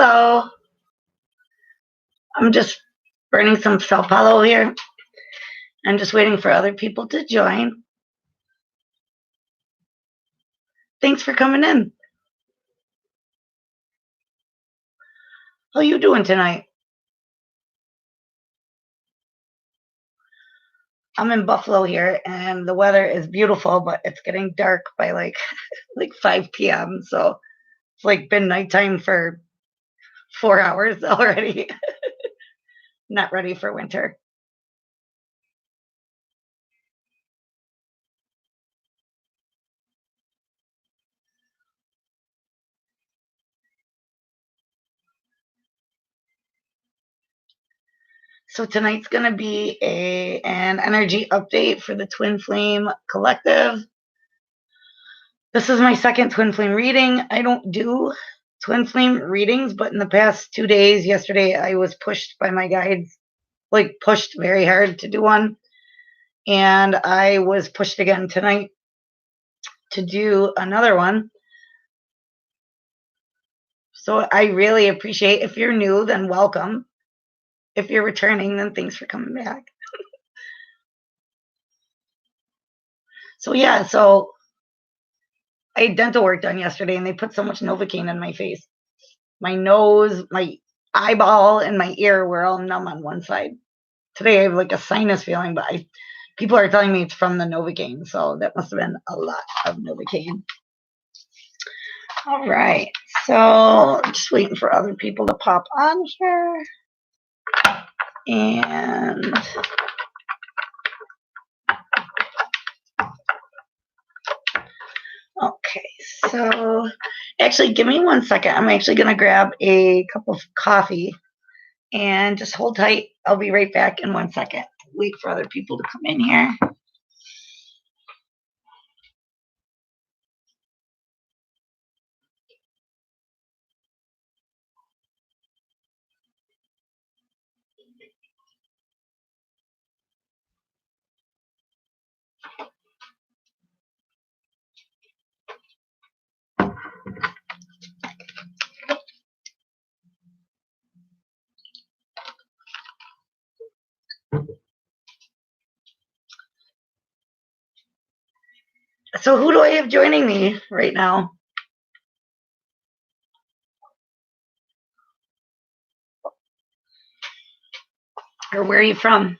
Hello. I'm just burning some self hollow here. I'm just waiting for other people to join. Thanks for coming in. How you doing tonight? I'm in Buffalo here, and the weather is beautiful, but it's getting dark by like 5 p.m. So it's like been nighttime for 4 hours already. Not ready for winter. So tonight's gonna be an energy update for the Twin Flame Collective. This is my second Twin Flame reading. I don't do Twin Flame readings, but in the past 2 days, yesterday, I was pushed by my guides, like pushed very hard to do one. And I was pushed again tonight to do another one. So I really appreciate, if you're new, then welcome. If you're returning, then thanks for coming back. So yeah, so I had dental work done yesterday, and they put so much Novocaine in my face. My nose, my eyeball, and my ear were all numb on one side. Today I have like a sinus feeling, but people are telling me it's from the Novocaine, so that must have been a lot of Novocaine. All right, so I'm just waiting for other people to pop on here. And okay, so actually give me 1 second. I'm actually going to grab a cup of coffee and just hold tight. I'll be right back in 1 second. Wait for other people to come in here. So who do I have joining me right now? Or where are you from?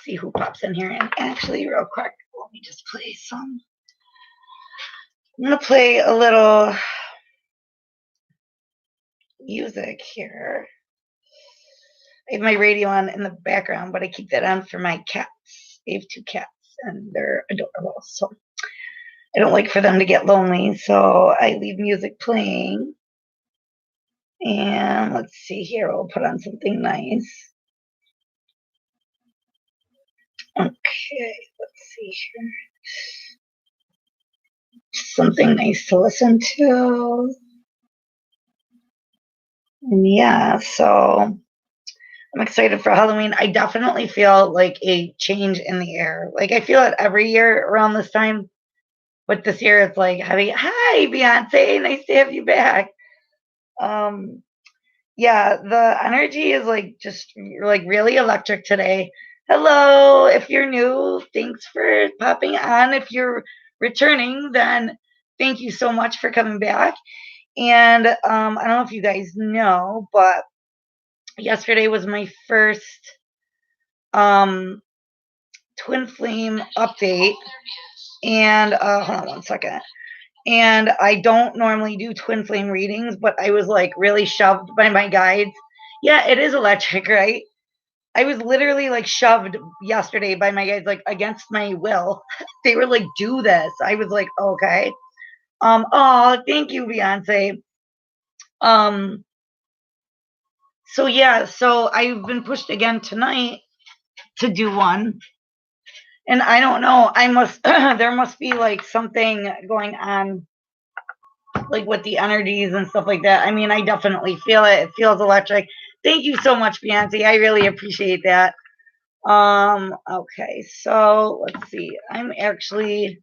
See who pops in here. And actually, real quick, let me just play some. I'm going to play a little music here. I have my radio on in the background, but I keep that on for my cats. I have 2 cats, and they're adorable. So I don't like for them to get lonely, so I leave music playing. And let's see here. We'll put on something nice. Okay, let's see here. Something nice to listen to. And yeah, so I'm excited for Halloween. I definitely feel like a change in the air. Like I feel it every year around this time. But this year it's like, hi, Beyonce, nice to have you back. Yeah, the energy is like just like really electric today. Hello, if you're new, thanks for popping on. If you're returning, then thank you so much for coming back. And I don't know if you guys know, but yesterday was my first twin flame update. And hold on 1 second. And I don't normally do twin flame readings, but I was like really shoved by my guides. Yeah, it is electric, right? I was literally like shoved yesterday by my guides, like against my will. They were like, do this. I was like, okay. Oh, thank you, Beyonce. So yeah, so I've been pushed again tonight to do one. And I don't know, I must there must be like something going on like with the energies and stuff like that. I mean, I definitely feel it. It feels electric. Thank you so much, Beyonce. I really appreciate that. Okay, so let's see. I'm actually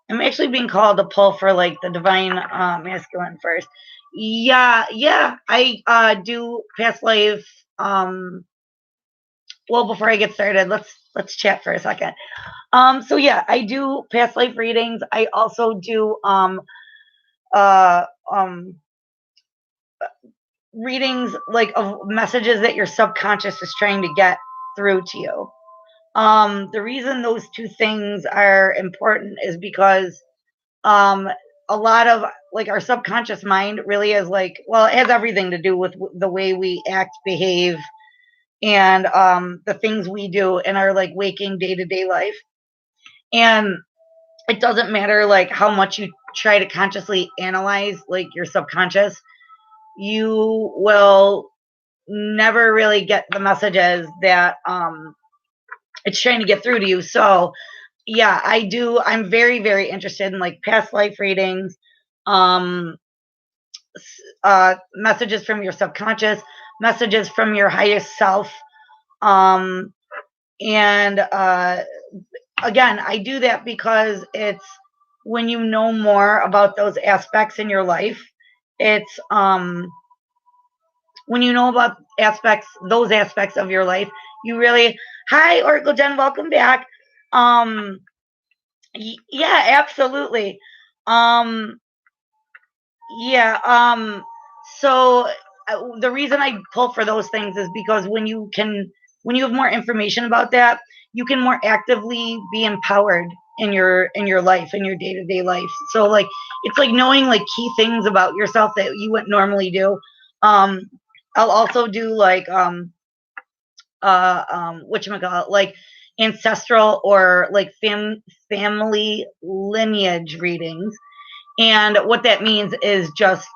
being called to pull for like the divine masculine first. Yeah, yeah. I do past life. Well, before I get started, let's chat for a second. So yeah, I do past life readings. I also do uh um readings like of messages that your subconscious is trying to get through to you. The reason those two things are important is because um a lot of like our subconscious mind really is like, well, it has everything to do with the way we act, behave, and the things we do in our like waking day-to-day life. And it doesn't matter like how much you try to consciously analyze like your subconscious, you will never really get the messages that it's trying to get through to you. So yeah, I do. I'm very, very interested in like past life readings, um, messages from your subconscious, messages from your highest self. Um, and again, I do that because it's when you know more about those aspects in your life, it's when you know about those aspects of your life, you really, hi, Oracle Jen, welcome back. Um, yeah, absolutely. Um, yeah. So the reason I pull for those things is because when you have more information about that, you can more actively be empowered in your life, in your day to day life. So like it's like knowing like key things about yourself that you wouldn't normally do. Um, I'll also do like whatchamacallit, like ancestral or like family lineage readings. And what that means is just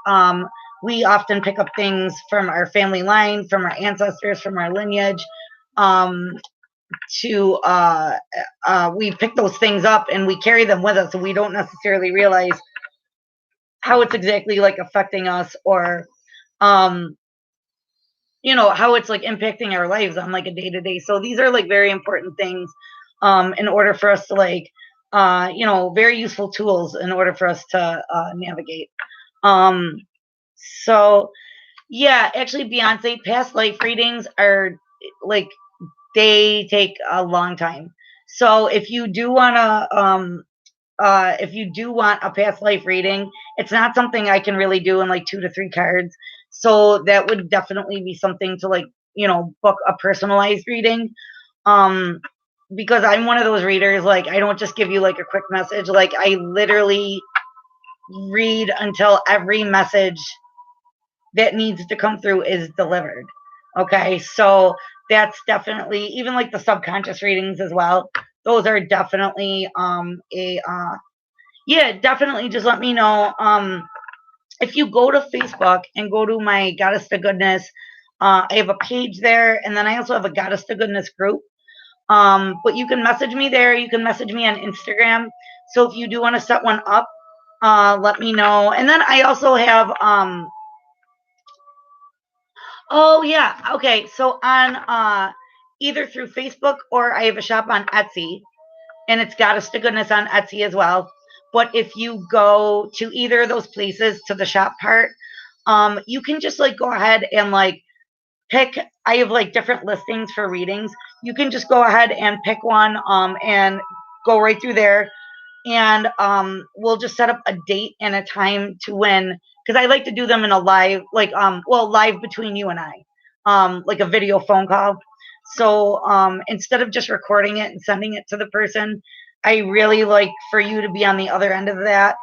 we often pick up things from our family line, from our ancestors, from our lineage. Um, to We pick those things up and we carry them with us, and we don't necessarily realize how it's exactly like affecting us, or um, how it's like impacting our lives on like a day to day. So these are like very important things in order for us to like very useful tools in order for us to navigate. Um, so yeah, actually, Beyonce, past life readings are like they take a long time. So if you do want a past life reading, it's not something I can really do in like 2 to 3 cards. So that would definitely be something to like book a personalized reading. Um, because I'm one of those readers, like I don't just give you like a quick message. Like I literally read until every message that needs to come through is delivered. Okay, so that's definitely, even like the subconscious readings as well. Those are definitely a yeah, definitely just let me know. If you go to Facebook and go to my Goddess to Goodness, I have a page there, and then I also have a Goddess to Goodness group. But you can message me there. You can message me on Instagram. So if you do want to set one up, let me know. And then I also have oh yeah, okay. So on either through Facebook, or I have a shop on Etsy, and it's Goddess to Goodness on Etsy as well. But if you go to either of those places to the shop part, you can just like go ahead and like pick. I have like different listings for readings. You can just go ahead and pick one and go right through there, and we'll just set up a date and a time to when, because I like to do them in a live, like live between you and I, like a video phone call. So instead of just recording it and sending it to the person, I really like for you to be on the other end of that,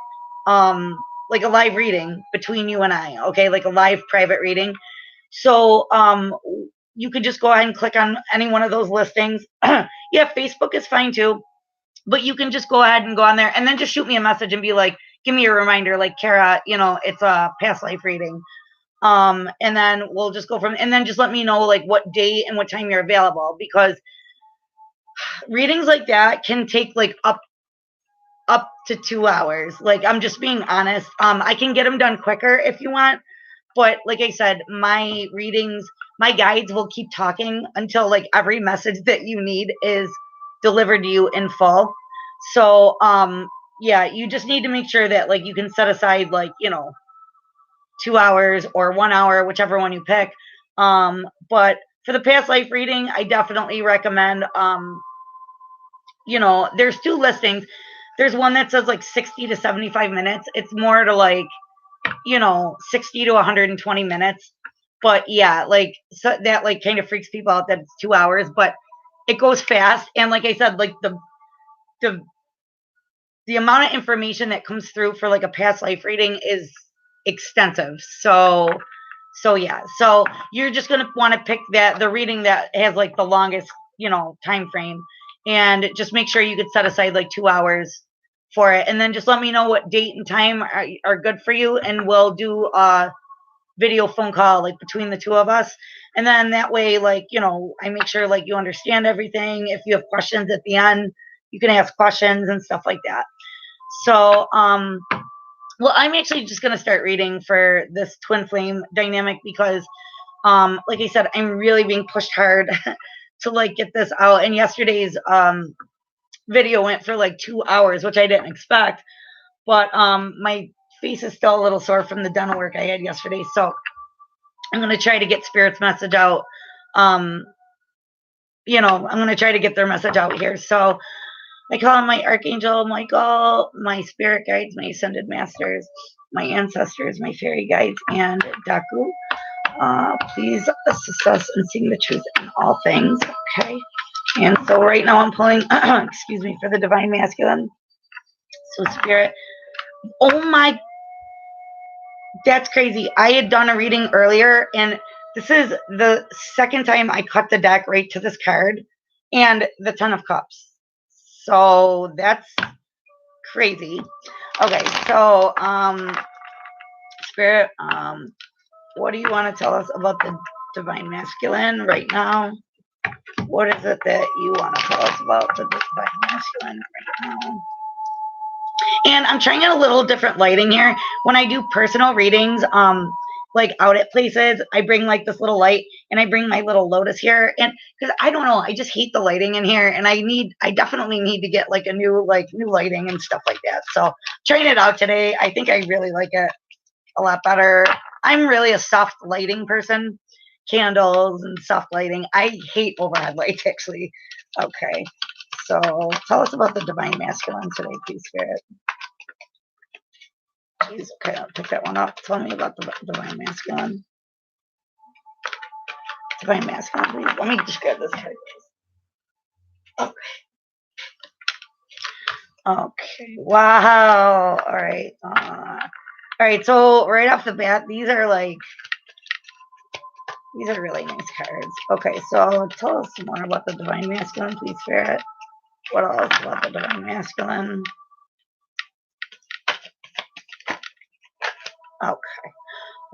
like a live reading between you and I, okay, like a live private reading. So you could just go ahead and click on any one of those listings. Yeah, Facebook is fine too, but you can just go ahead and go on there and then just shoot me a message and be like, give me a reminder, like, Kara, it's a past life reading. And then we'll just go from, and then just let me know like what day and what time you're available, because readings like that can take like up to 2 hours. Like, I'm just being honest. I can get them done quicker if you want, But like I said, my readings, my guides will keep talking until like every message that you need is delivered to you in full. So yeah, you just need to make sure that like you can set aside like, 2 hours or 1 hour, whichever one you pick. But for the past life reading, I definitely recommend there's two listings. There's one that says like 60 to 75 minutes. It's more to like 60 to 120 minutes. But yeah, like so that like kind of freaks people out that it's 2 hours, but it goes fast. And like I said, like the the amount of information that comes through for like a past life reading is extensive. So yeah. So you're just gonna want to pick the reading that has like the longest, time frame, and just make sure you could set aside like 2 hours for it, and then just let me know what date and time are good for you, and we'll do a video phone call like between the two of us, and then that way like I make sure like you understand everything. If you have questions at the end, you can ask questions and stuff like that. So well, I'm actually just going to start reading for this twin flame dynamic because, like I said, I'm really being pushed hard to like get this out. And yesterday's video went for like 2 hours, which I didn't expect. But my face is still a little sore from the dental work I had yesterday, so I'm going to try to get Spirit's message out. I'm going to try to get their message out here. So I call on my Archangel Michael, my spirit guides, my ascended masters, my ancestors, my fairy guides, and Daku. Please assist us in seeing the truth in all things. Okay. And so right now I'm pulling, excuse me, for the divine masculine. So Spirit. Oh my, that's crazy. I had done a reading earlier, and this is the second time I cut the deck right to this card and the Ten of Cups. So that's crazy. Okay, so Spirit, what do you want to tell us about the divine masculine right now? What is it that you want to tell us about the divine masculine right now? And I'm trying out a little different lighting here. When I do personal readings, like out at places, I bring like this little light, and I bring my little lotus here, and because I don't know, I just hate the lighting in here, and I definitely need to get like a new lighting and stuff like that. So trying it out today. I think I really like it a lot better. I'm really a soft lighting person, candles and soft lighting. I hate overhead lights actually. Okay, so tell us about the divine masculine today, please, Spirit. Jeez, okay, I'll pick that one up. Tell me about the divine masculine. Divine masculine, please. Let me just grab this card. Okay. Okay. Wow. All right. All right. So right off the bat, these are really nice cards. Okay. So tell us more about the divine masculine, please, Spirit. What else about the divine masculine? Okay.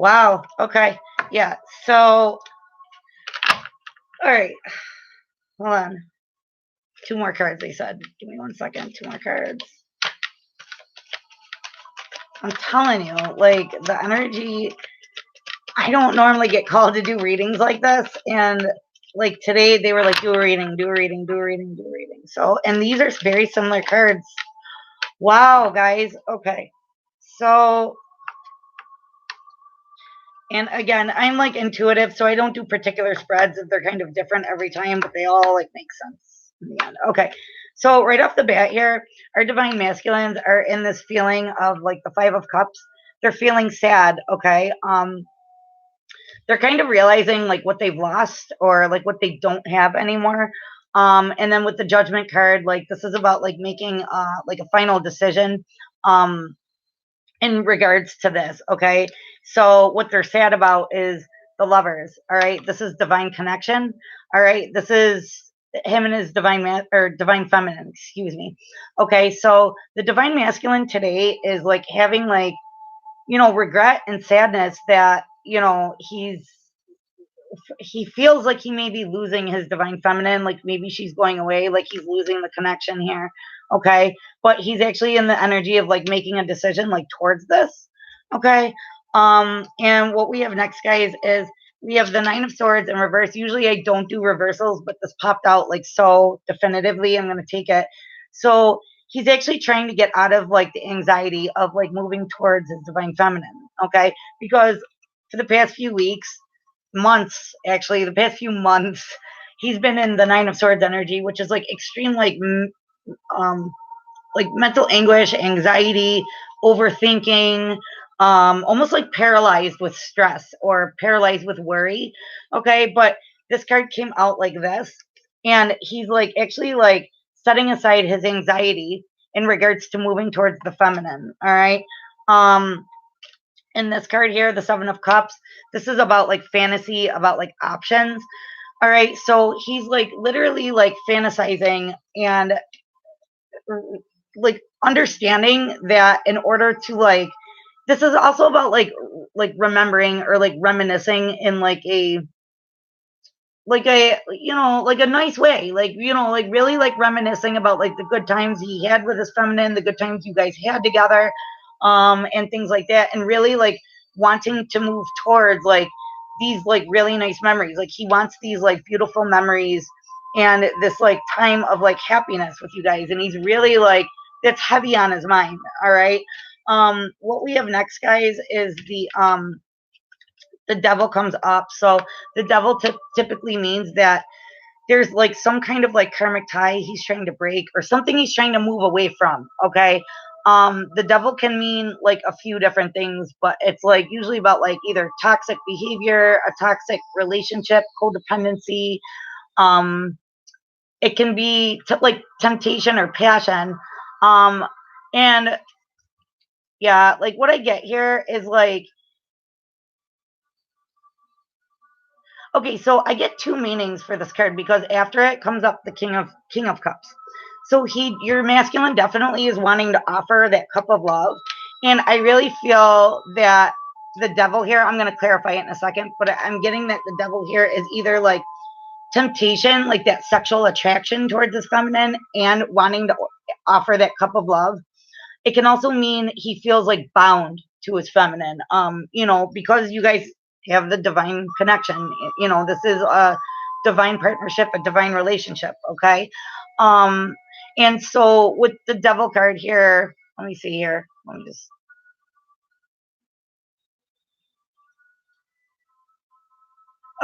Wow. Okay. Yeah. So, all right. Hold on. 2 more cards, they said. Give me 1 second. 2 more cards. I'm telling you, like, the energy, I don't normally get called to do readings like this. And, like, today they were like, do a reading, do a reading, do a reading, do a reading. So, and these are very similar cards. Wow, guys. Okay. So, and again, I'm like intuitive, so I don't do particular spreads. They're kind of different every time, but they all like make sense in the end. Okay. So right off the bat here, our divine masculines are in this feeling of like the 5 of Cups. They're feeling sad, okay? They're kind of realizing like what they've lost or like what they don't have anymore. And then with the Judgment card, like this is about like making like a final decision in regards to this, okay? So what they're sad about is the Lovers, all right? This is divine connection, all right? This is him and his divine feminine, excuse me. Okay, so the divine masculine today is like having like, regret and sadness that, he feels like he may be losing his divine feminine, like maybe she's going away, like he's losing the connection here. Okay, but he's actually in the energy of like making a decision like towards this. Okay, And what we have next, guys, is we have the Nine of Swords in reverse. Usually I don't do reversals, but this popped out like so definitively. I'm going to take it. So he's actually trying to get out of like the anxiety of like moving towards his divine feminine. Okay. Because for the past few weeks, months, actually, the past few months, he's been in the Nine of Swords energy, which is like extreme, um, like mental anguish, anxiety, overthinking, almost like paralyzed with stress or paralyzed with worry. Okay, but this card came out like this, and he's like actually like setting aside his anxiety in regards to moving towards the feminine. All right. Um, in this card here, the Seven of Cups, this is about like fantasy, about like options. All right, so he's like literally like fantasizing and like understanding that in order to like, this is also about like remembering or like reminiscing in like a like a nice way, like like really like reminiscing about like the good times he had with his feminine, the good times you guys had together, and things like that, and really like wanting to move towards like these like really nice memories. Like he wants these like beautiful memories and this like time of like happiness with you guys, and he's really like, that's heavy on his mind. All right. What we have next, guys, is the devil comes up. So the devil typically means that there's like some kind of like karmic tie he's trying to break or something he's trying to move away from. Okay. The devil can mean like a few different things, but it's like usually about like either toxic behavior, a toxic relationship, codependency. Um, it can be like temptation or passion. Um, and yeah, like what I get here is like, okay, so I get two meanings for this card because after it comes up the King of Cups. So your masculine definitely is wanting to offer that cup of love, and I really feel that the devil here, I'm going to clarify it in a second, but I'm getting that the devil here is either like temptation, like that sexual attraction towards his feminine and wanting to offer that cup of love. It can also mean he feels like bound to his feminine. Because you guys have the divine connection. This is a divine partnership, a divine relationship. Okay. Um, and so with the devil card here, let me see here. Let me just.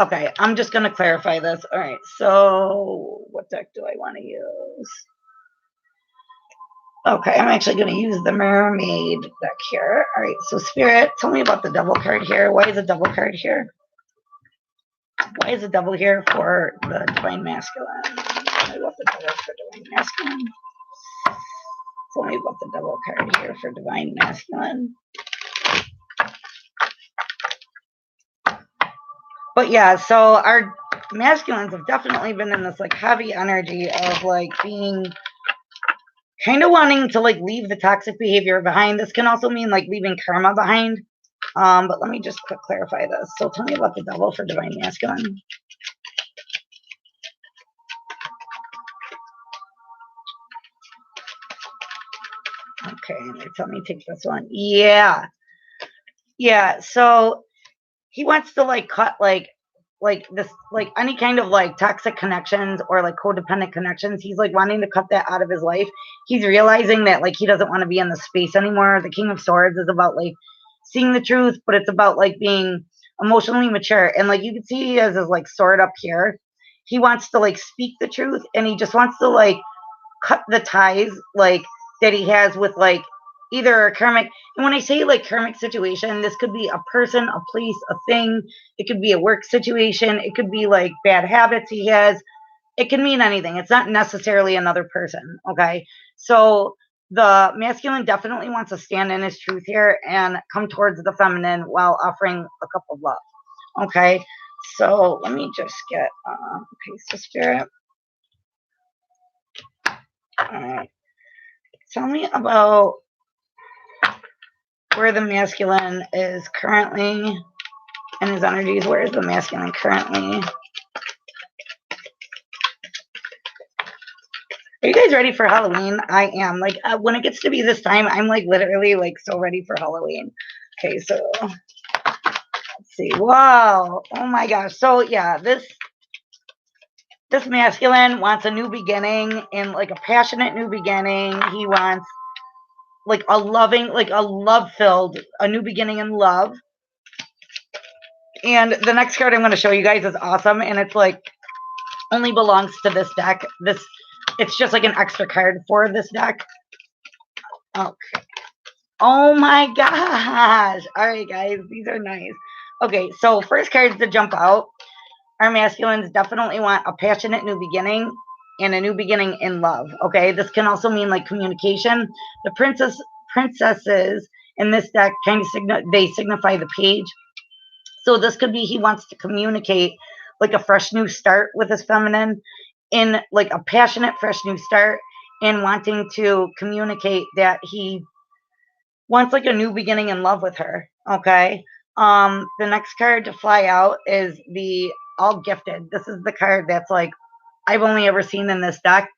Okay, I'm just going to clarify this. All right. So what deck do I want to use? Okay, I'm actually going to use the mermaid deck here. All right, so Spirit, tell me about the devil card here. Why is the devil card here? Why is the devil here for the divine masculine? Tell me about the devil for divine masculine. Tell me about the devil card here for divine masculine. But yeah, so our masculines have definitely been in this like heavy energy of like being kind of wanting to like leave the toxic behavior behind. This can also mean like leaving karma behind. But let me just quick clarify this. So tell me about the devil for divine masculine. Okay, let me take this one. Yeah. Yeah. So he wants to like cut like this like any kind of like toxic connections or like codependent connections. He's like wanting to cut that out of his life. He's realizing that like he doesn't want to be in the space anymore. The King of Swords is about like seeing the truth, but it's about like being emotionally mature. And like you can see he has his like sword up here. He wants to like speak the truth, and he just wants to like cut the ties like that he has with like either a karmic, and when I say like karmic situation, this could be a person, a place, a thing. It could be a work situation. It could be like bad habits he has. It can mean anything. It's not necessarily another person. Okay. So the masculine definitely wants to stand in his truth here and come towards the feminine while offering a cup of love. Okay. So let me just get, okay, so Spirit. All right. Tell me about where the masculine is currently in his energies. Where is the masculine currently? Are you guys ready for Halloween? I am. Like when it gets to be this time, I'm like literally like so ready for Halloween. Okay, so see. Wow. Oh my gosh. So yeah, this masculine wants a new beginning and like a passionate new beginning. He wants like a loving, like a love filled, a new beginning in love. And the next card I'm going to show you guys is awesome. And it's like only belongs to this deck. It's just like an extra card for this deck. Okay. Oh my gosh. All right, guys. These are nice. Okay, so first cards to jump out. Our masculines definitely want a passionate new beginning and a new beginning in love. Okay, this can also mean like communication. The princesses in this deck kind of signify the page. So this could be he wants to communicate like a fresh new start with his feminine, in like a passionate fresh new start, and wanting to communicate that he wants like a new beginning in love with her. Okay. The next card to fly out is the All Gifted. This is the card that's like I've only ever seen in this deck.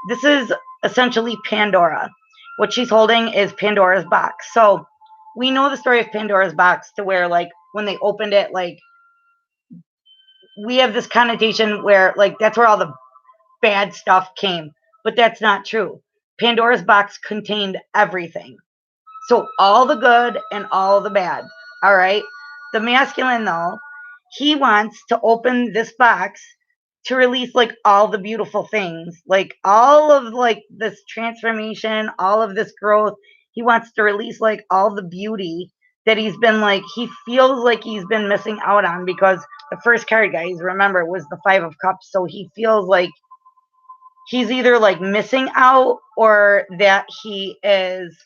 This is essentially Pandora. What she's holding is Pandora's box. So we know the story of Pandora's box, to where like when they opened it, like we have this connotation where like that's where all the bad stuff came, but that's not true. Pandora's box contained everything. So all the good and all the bad. All right. The masculine, though, he wants to open this box to release like all the beautiful things, like all of like this transformation, all of this growth. He wants to release like all the beauty that he's been like, he feels like he's been missing out on, because the first card, guys, remember, was the Five of Cups. So he feels like he's either like missing out, or that he is,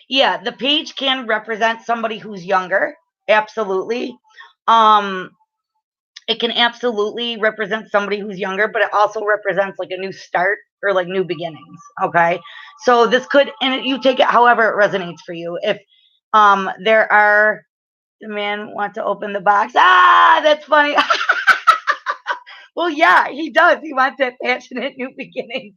yeah, the page can represent somebody who's younger. Absolutely. Um, it can absolutely represent somebody who's younger, but it also represents like a new start or like new beginnings. Okay. So this could, and you take it however it resonates for you. If there are, the man want to open the box. Ah, that's funny. Well, yeah, he does. He wants that passionate new beginning.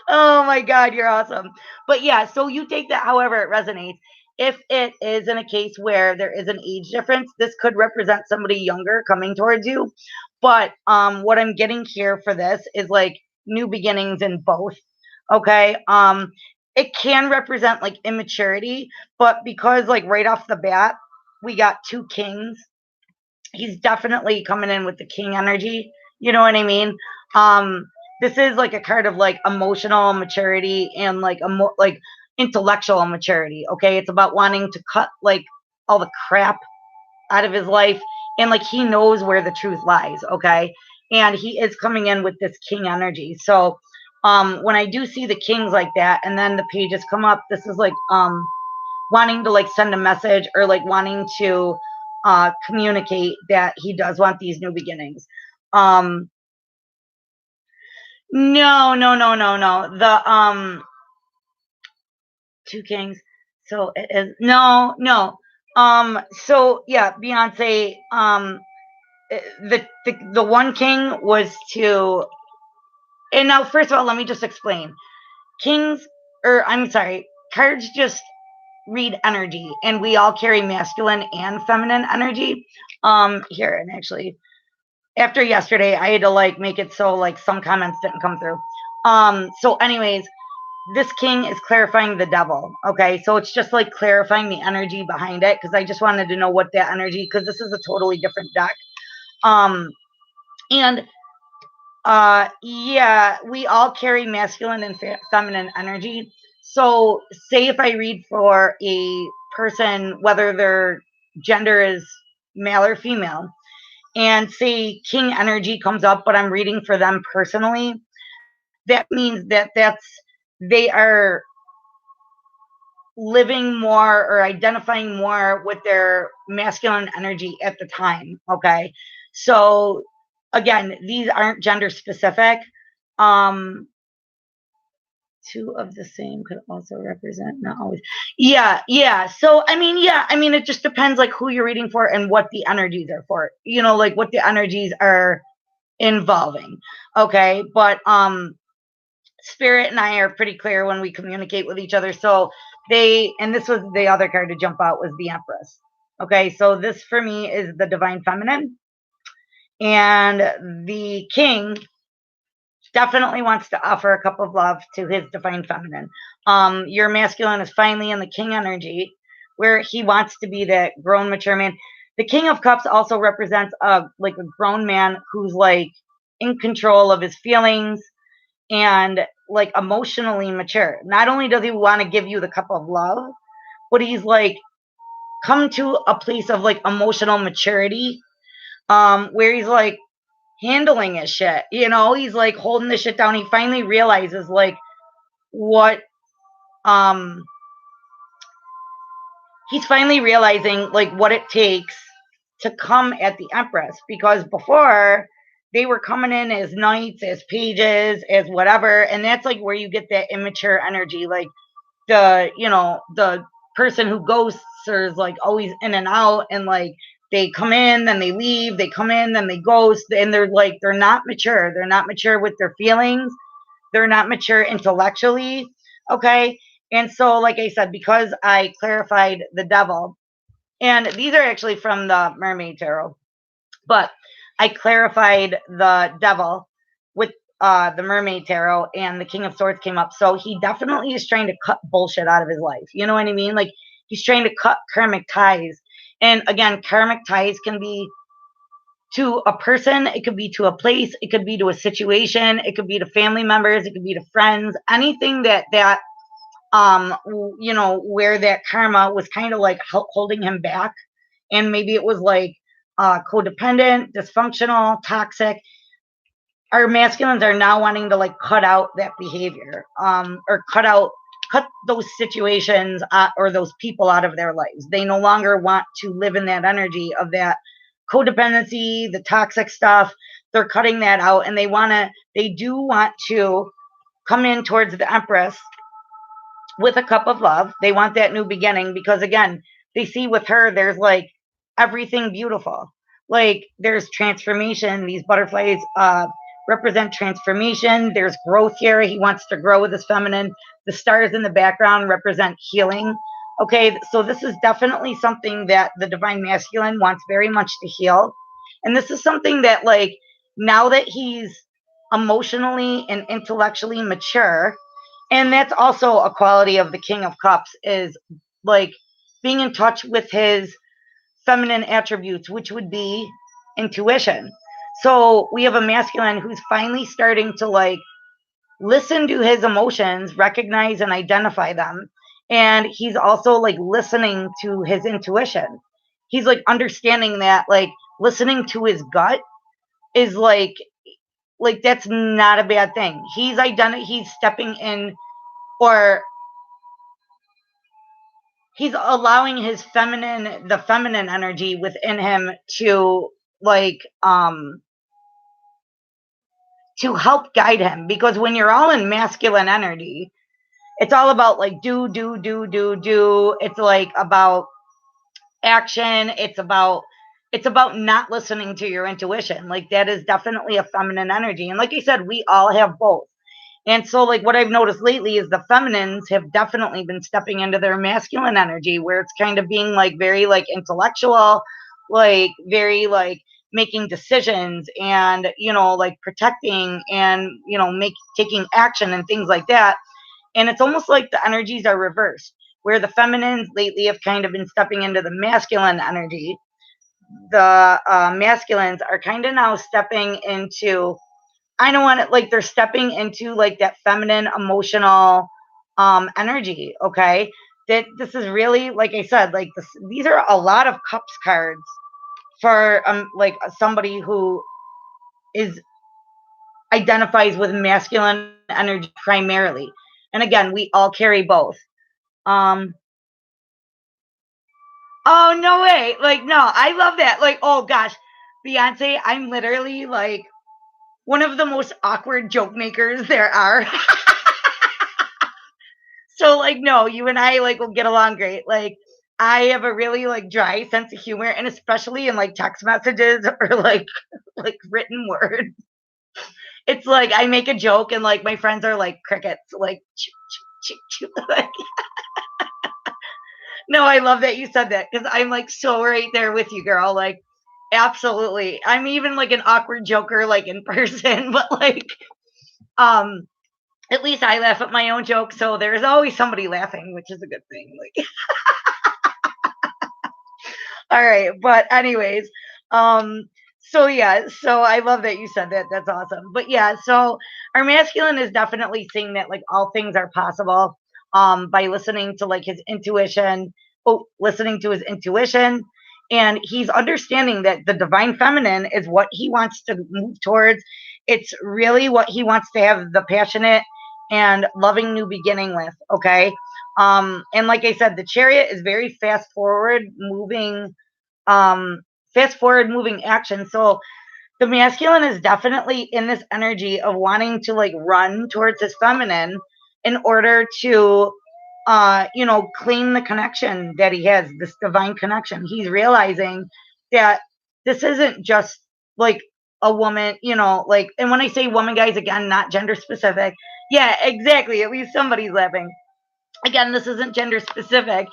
Oh my God, you're awesome. But yeah, so you take that however it resonates. If it is in a case where there is an age difference, this could represent somebody younger coming towards you. But what I'm getting here for this is like new beginnings in both. Okay. It can represent like immaturity, but because like right off the bat, we got two kings, he's definitely coming in with the king energy. You know what I mean? Um, this is like a card of like emotional maturity and like like intellectual maturity. Okay, it's about wanting to cut like all the crap out of his life, and like he knows where the truth lies. Okay, and he is coming in with this king energy. So when I do see the kings like that, and then the pages come up, this is like wanting to like send a message, or like wanting to communicate that he does want these new beginnings. Um, no, no, no, no, no. The two kings. So it is no, no. So yeah, Beyonce. The one king was to. And now, first of all, let me just explain. Kings, or I'm sorry, cards just read energy, and we all carry masculine and feminine energy. Here, and actually after yesterday I had to like make it so like some comments didn't come through. So anyways, this king is clarifying the devil. Okay, so it's just like clarifying the energy behind it, because I just wanted to know what that energy, because this is a totally different deck. And yeah, we all carry masculine and feminine energy. So say if I read for a person, whether their gender is male or female, and say king energy comes up, but I'm reading for them personally, that means that they are living more or identifying more with their masculine energy at the time. Okay, so again, these aren't gender specific. um Two of the same could also represent, not always. Yeah, yeah. So I mean, yeah, I mean, it just depends like who you're reading for and what the energies are for, like what the energies are involving. Okay, but spirit and I are pretty clear when we communicate with each other. So and this was the other card to jump out, was the Empress. Okay, so this for me is the divine feminine. And the king definitely wants to offer a cup of love to his divine feminine. Your masculine is finally in the king energy, where he wants to be that grown, mature man. The King of Cups also represents a grown man who's like in control of his feelings and like emotionally mature. Not only does he want to give you the cup of love, but he's like come to a place of like emotional maturity, where he's like handling his shit. He's like holding the shit down. He finally realizes like what um he's finally realizing like what it takes to come at the Empress, because before they were coming in as knights, as pages, as whatever, and that's like where you get that immature energy, like the person who ghosts or is like always in and out, and like they come in, then they leave, they come in, then they ghost, and they're not mature. They're not mature with their feelings. They're not mature intellectually. Okay. And so, like I said, because I clarified the devil, and these are actually from the Mermaid Tarot, but I clarified the devil with the Mermaid Tarot, and the King of Swords came up. So he definitely is trying to cut bullshit out of his life. You know what I mean? Like he's trying to cut karmic ties. And again, karmic ties can be to a person, it could be to a place, it could be to a situation, it could be to family members, it could be to friends, anything that where that karma was kind of like holding him back, and maybe it was like codependent, dysfunctional, toxic. Our masculines are now wanting to like cut out that behavior, or cut those situations, or those people out of their lives. They no longer want to live in that energy of that codependency, the toxic stuff. They're cutting that out, and they do want to come in towards the Empress with a cup of love. They want that new beginning, because again, they see with her there's like everything beautiful. Like there's transformation. These butterflies represent transformation. There's growth here. He wants to grow with his feminine. The stars in the background represent healing. Okay, so this is definitely something that the divine masculine wants very much to heal. And this is something that like now that he's emotionally and intellectually mature, and that's also a quality of the King of Cups, is like being in touch with his feminine attributes, which would be intuition. So we have a masculine who's finally starting to like listen to his emotions, recognize and identify them. And he's also like listening to his intuition. He's like understanding that like listening to his gut is like that's not a bad thing. He's stepping in, or he's allowing the feminine energy within him to like to help guide him, because when you're all in masculine energy, it's all about like do. It's like about action. It's about not listening to your intuition. Like that is definitely a feminine energy, and like I said, we all have both. And so, like, what I've noticed lately is the feminines have definitely been stepping into their masculine energy, where it's kind of being like very like intellectual, like very like making decisions, and like protecting, and make taking action and things like that. And it's almost like the energies are reversed, where the feminines lately have kind of been stepping into the masculine energy. The masculines are kind of now stepping into, I don't want it, like they're stepping into like that feminine emotional energy. Okay. That this is really, like I said, like these are a lot of cups cards for like somebody who is identifies with masculine energy primarily. And again, we all carry both. Um oh no way. Like no, I love that. Like, oh gosh, Beyonce, I'm literally like one of the most awkward joke makers there are. So like no, you and I like will get along great. Like I have a really like dry sense of humor, and especially in like text messages or like written word. It's like I make a joke and like my friends are like crickets, like choo, choo, choo, choo. No, I love that you said that because I'm like so right there with you, girl. Like, absolutely. I'm even like an awkward joker, like in person, but like, um, at least I laugh at my own jokes, so there's always somebody laughing, which is a good thing. Like, all right, but anyways, um, so yeah, so I love that you said that. That's awesome. But yeah, so our masculine is definitely seeing that like all things are possible by listening to like his intuition, listening to his intuition, and he's understanding that the divine feminine is what he wants to move towards. It's really what he wants to have the passionate and loving new beginning with, okay? And like I said, the chariot is very um fast forward moving action. So the masculine is definitely in this energy of wanting to like run towards his feminine in order to claim the connection that he has, this divine connection. He's realizing that this isn't just like a woman, like, and when I say woman, guys, again, not gender specific. Yeah, exactly. At least somebody's laughing. Again, this isn't gender specific,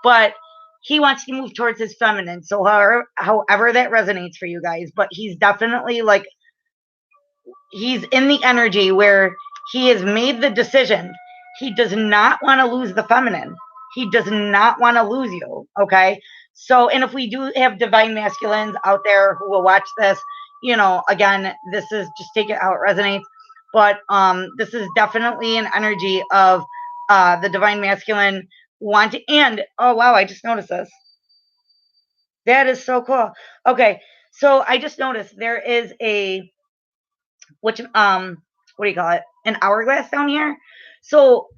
but he wants to move towards his feminine. So however that resonates for you guys, but he's definitely like, he's in the energy where he has made the decision. He does not want to lose the feminine. He does not want to lose you. Okay. So, and if we do have divine masculines out there who will watch this, again, this is just take it how it resonates. But this is definitely an energy of the divine masculine wanting, and oh wow, I just noticed this. That is so cool. Okay. So I just noticed there is a which what do you call it? An hourglass down here. So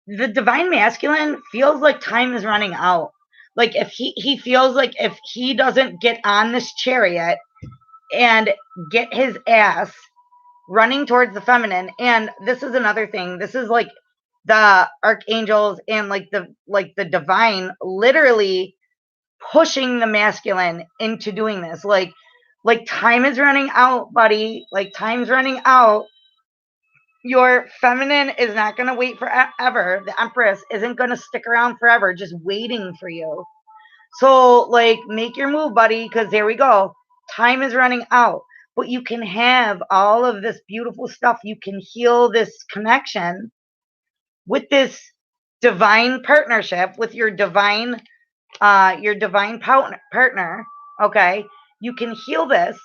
the divine masculine feels like time is running out. Like if he feels like if he doesn't get on this chariot and get his ass running towards the feminine, and this is another thing. This is like the archangels and like the divine literally pushing the masculine into doing this. Like time is running out, buddy. Like time's running out. Your feminine is not going to wait forever. The empress isn't going to stick around forever just waiting for you. So, like, make your move, buddy, because there we go. Time is running out. But you can have all of this beautiful stuff. You can heal this connection with this divine partnership with your divine partner. Okay, you can heal this,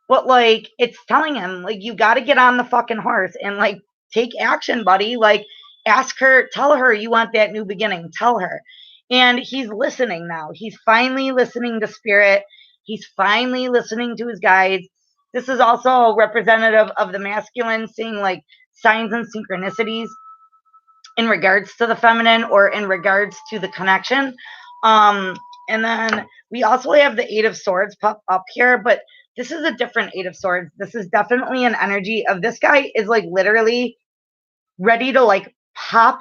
but like it's telling him like you got to get on the fucking horse and like take action, buddy. Like ask her, tell her you want that new beginning, tell her. And he's listening now. He's finally listening to spirit. He's finally listening to his guides. This is also representative of the masculine seeing like signs and synchronicities in regards to the feminine or in regards to the connection. Um, and then we also have the Eight of Swords pop up here, but this is a different Eight of Swords. This is definitely an energy of this guy is like literally ready to like pop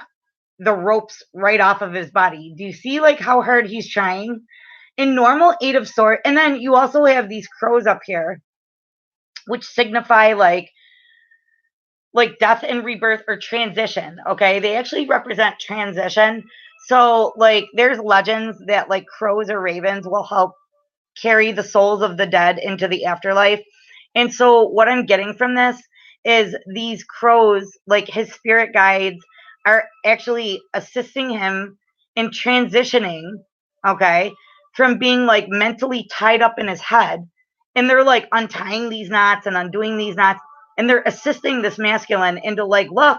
the ropes right off of his body. Do you see like how hard he's trying? In normal Eight of Swords, and then you also have these crows up here, which signify like death and rebirth or transition. Okay, they actually represent transition. So like there's legends that like crows or ravens will help carry the souls of the dead into the afterlife. And so what I'm getting from this is these crows, like his spirit guides, are actually assisting him in transitioning, okay, from being like mentally tied up in his head. And they're like untying these knots and undoing these knots. And they're assisting this masculine into like, look,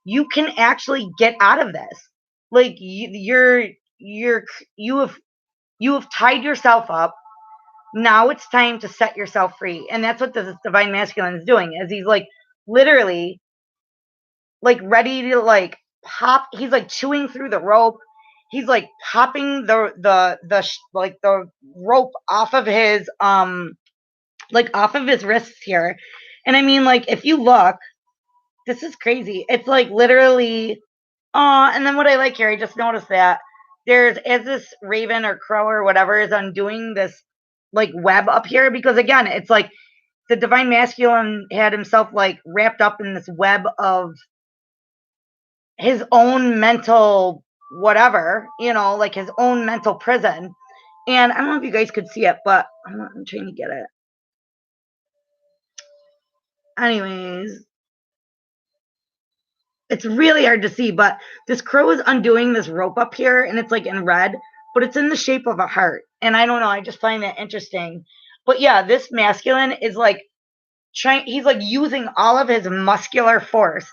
you can actually get out of this. Like you have tied yourself up. Now it's time to set yourself free. And that's what this divine masculine is doing, is he's like literally like ready to like pop. He's like chewing through the rope. He's like popping the rope off of his off of his wrists here. And I mean, like, if you look, this is crazy. It's like literally, and then what I like here, I just noticed that there's as this raven or crow or whatever is undoing this like web up here, because again, it's like the divine masculine had himself like wrapped up in this web of his own mental. whatever, like his own mental prison. And I don't know if you guys could see it, but I'm trying to get it. Anyways, it's really hard to see, but this crow is undoing this rope up here, and it's like in red, but it's in the shape of a heart. And I don't know, I just find that interesting. But yeah, this masculine is like he's like using all of his muscular force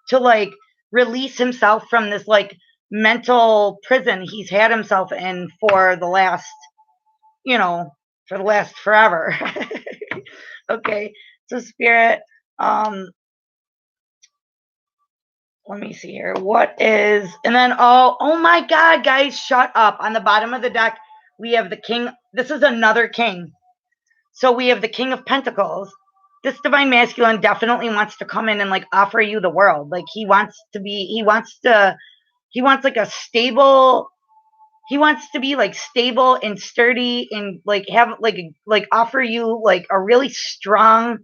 to like release himself from this like mental prison he's had himself in for the last, forever. Okay, so spirit, um let me see here. What is, and then, oh my God, guys, shut up. On the bottom of the deck, we have the king. This is another king. So we have the king of pentacles. This divine masculine definitely wants to come in and like offer you the world. Like he wants like a stable, he wants to be like stable and sturdy and like have like offer you like a really strong,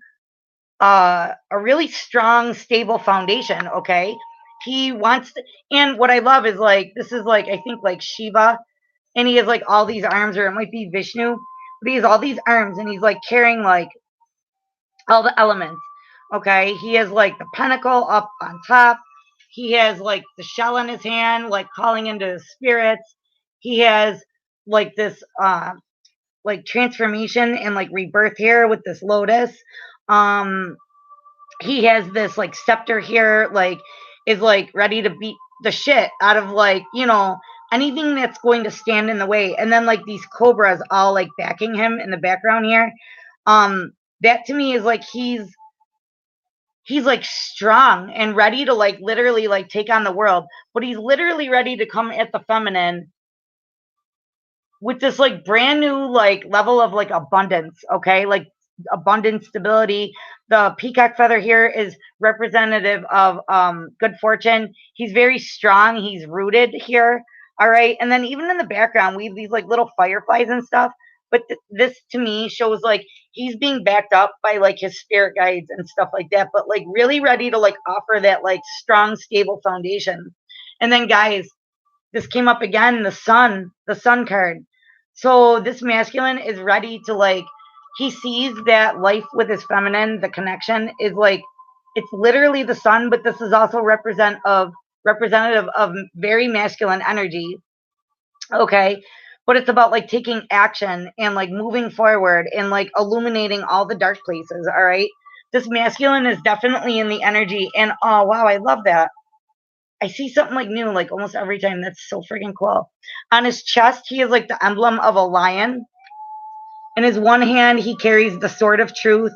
stable foundation. Okay. He wants to, and what I love is like, this is like, I think like Shiva, and he has like all these arms, or it might be Vishnu, but he has all these arms and he's like carrying like all the elements. Okay. He has like the pentacle up on top. He has like the shell in his hand, like calling into the spirits. He has like this, like transformation and like rebirth here with this lotus. Um, he has this like scepter here, like is like ready to beat the shit out of like, anything that's going to stand in the way. And then like these cobras all like backing him in the background here. That to me is like he's like strong and ready to like literally like take on the world, but he's literally ready to come at the feminine with this like brand new like level of like abundance. Okay, like abundance, stability. The peacock feather here is representative of good fortune. He's very strong, he's rooted here. All right, and then even in the background we have these like little fireflies and stuff, but this to me shows like he's being backed up by like his spirit guides and stuff like that, but like really ready to like offer that like strong, stable foundation. And then guys, this came up again, the sun card. So this masculine is ready to like, he sees that life with his feminine, the connection is like, it's literally the sun, but this is also representative of very masculine energy. Okay. But it's about like taking action and like moving forward and like illuminating all the dark places. All right. This masculine is definitely in the energy. And oh wow, I love that. I see something like new like almost every time. That's so freaking cool. On his chest, he has like the emblem of a lion. In his one hand, he carries the sword of truth.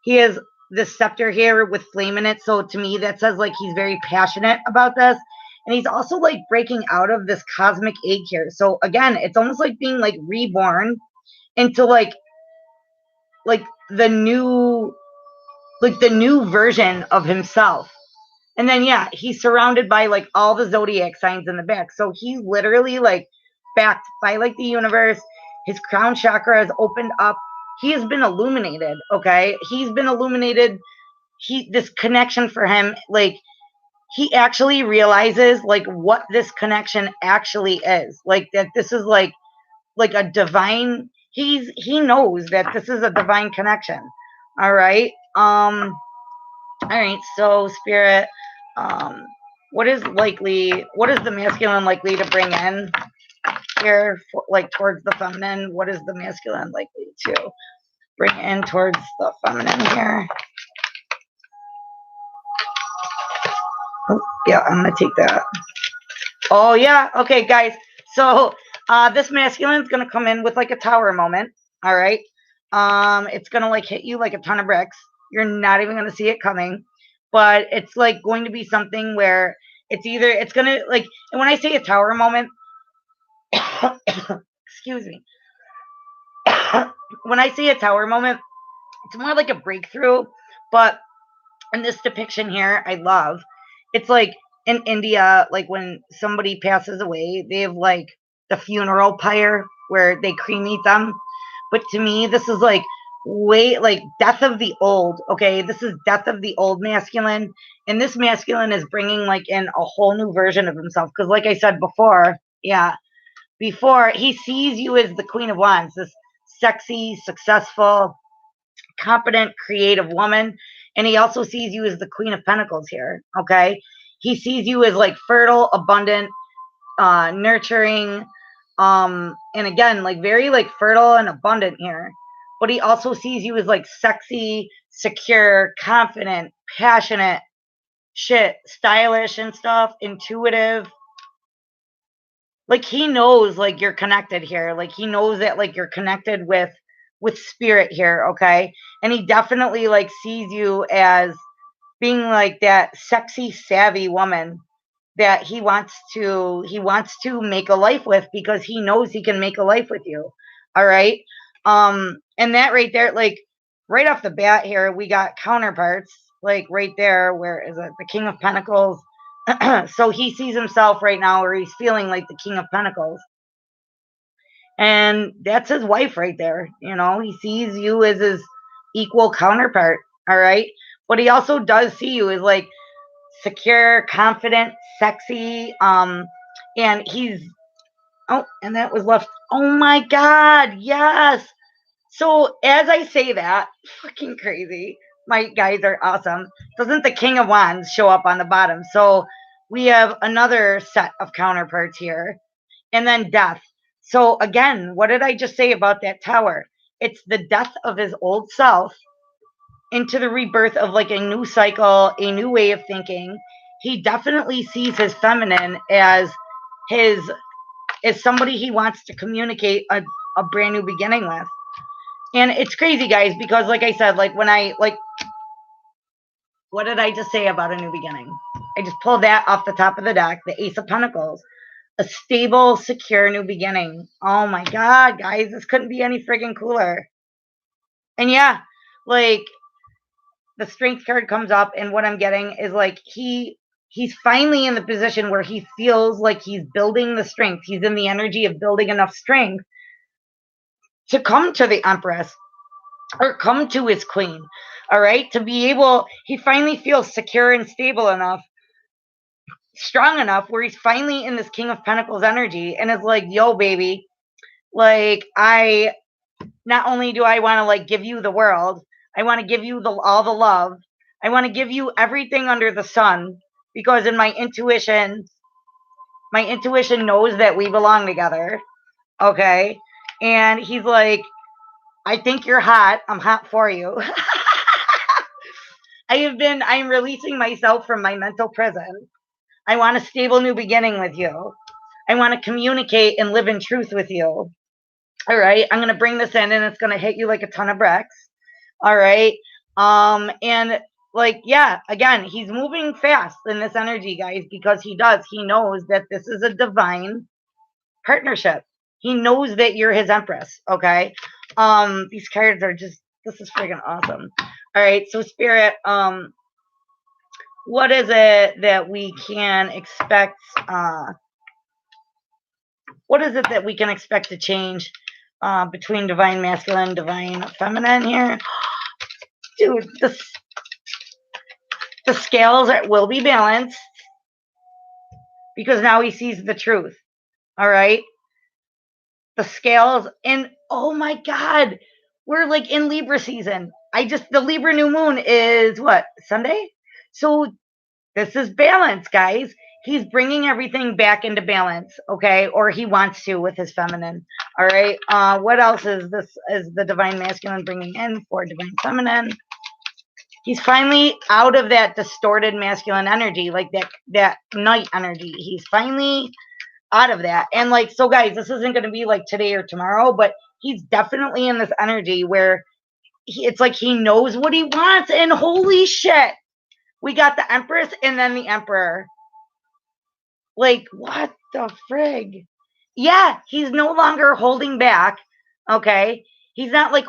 He has this scepter here with flame in it. So to me, that says like he's very passionate about this. And he's also like breaking out of this cosmic egg here. So again, it's almost like being like reborn into like the new the new version of himself. And then yeah, he's surrounded by like all the zodiac signs in the back. So he's literally like backed by like the universe. His crown chakra has opened up. He has been illuminated. Okay. He's been illuminated. This connection for him, like he actually realizes like what this connection actually is. Like that this is like a divine, he knows that this is a divine connection. All right. All right, so spirit, um, what is the masculine likely to bring in here, like towards the feminine? What is the masculine likely to bring in towards the feminine here? Oh, yeah, I'm gonna take that. Oh yeah, okay, guys. So this masculine is gonna come in with like a tower moment. All right, it's gonna like hit you like a ton of bricks. You're not even gonna see it coming, but it's like going to be something where it's gonna like. And when I say a tower moment, excuse me. When I say a tower moment, it's more like a breakthrough. But in this depiction here, I love. It's like in India, like when somebody passes away, they have like the funeral pyre where they cremate them. But to me, this is like way like death of the old. Okay, this is death of the old masculine, and this masculine is bringing like in a whole new version of himself. Because, like I said before, yeah, before he sees you as the Queen of Wands, this sexy, successful, competent, creative woman, and he also sees you as the Queen of Pentacles here. Okay, he sees you as like fertile, abundant, nurturing, and again, like very like fertile and abundant here. But he also sees you as like sexy, secure, confident, passionate, shit, stylish and stuff, intuitive. Like he knows like you're connected here. Like he knows that like you're connected with spirit here, okay? And he definitely like sees you as being like that sexy, savvy woman that he wants to make a life with because he knows he can make a life with you. All right. And that right there, like right off the bat here, we got counterparts, like right there, where is it? The King of Pentacles. So he sees himself right now where he's feeling like the King of Pentacles. And that's his wife right there. You know, he sees you as his equal counterpart. All right. But he also does see you as like secure, confident, sexy. And he's and that was left. Oh my God, yes. So as I say that, fucking crazy. My guys are awesome. Doesn't the King of Wands show up on the bottom? So we have another set of counterparts here, and then death. So again, what did I just say about that tower? It's the death of his old self into the rebirth of like a new cycle, a new way of thinking. He definitely sees his feminine his as somebody he wants to communicate a brand new beginning with. And it's crazy, guys, because like I said, like when I like what did I just say about a new beginning? I just pulled that off the top of the deck, the Ace of Pentacles. A stable, secure new beginning. Oh my God, guys, this couldn't be any friggin' cooler. And yeah, like the strength card comes up, and what I'm getting is like he's finally in the position where he feels like he's building the strength. He's in the energy of building enough strength to come to the Empress or come to his queen. All right, to be able, he finally feels secure and stable enough, strong enough, where he's finally in this King of Pentacles energy and is like, yo, baby, like I not only do I want to like give you the world, I want to give you all the love. I want to give you everything under the sun because in my intuition knows that we belong together. Okay? And he's like, I think you're hot. I'm hot for you. I'm releasing myself from my mental prison. I want a stable new beginning with you. I want to communicate and live in truth with you. All right, I'm gonna bring this in, and it's gonna hit you like a ton of bricks. All right, and like yeah, again, he's moving fast in this energy, guys, because he knows that this is a divine partnership. He knows that you're his empress. Okay, these cards are just this is freaking awesome. All right, so spirit, what is it that we can expect? What is it that we can expect to change between divine masculine, divine feminine here? Dude, the scales will be balanced because now he sees the truth. All right? The scales, and oh my God, we're like in Libra season. The Libra new moon is what, Sunday? So this is balance, guys. He's bringing everything back into balance, okay? Or he wants to with his feminine. All right. What else is the divine masculine bringing in for divine feminine? He's finally out of that distorted masculine energy, like that night energy. He's finally out of that. And like, so guys, this isn't going to be like today or tomorrow, but he's definitely in this energy where it's like he knows what he wants. And holy shit, we got the Empress and then the Emperor. Like, what the frig? Yeah, he's no longer holding back. Okay. He's not like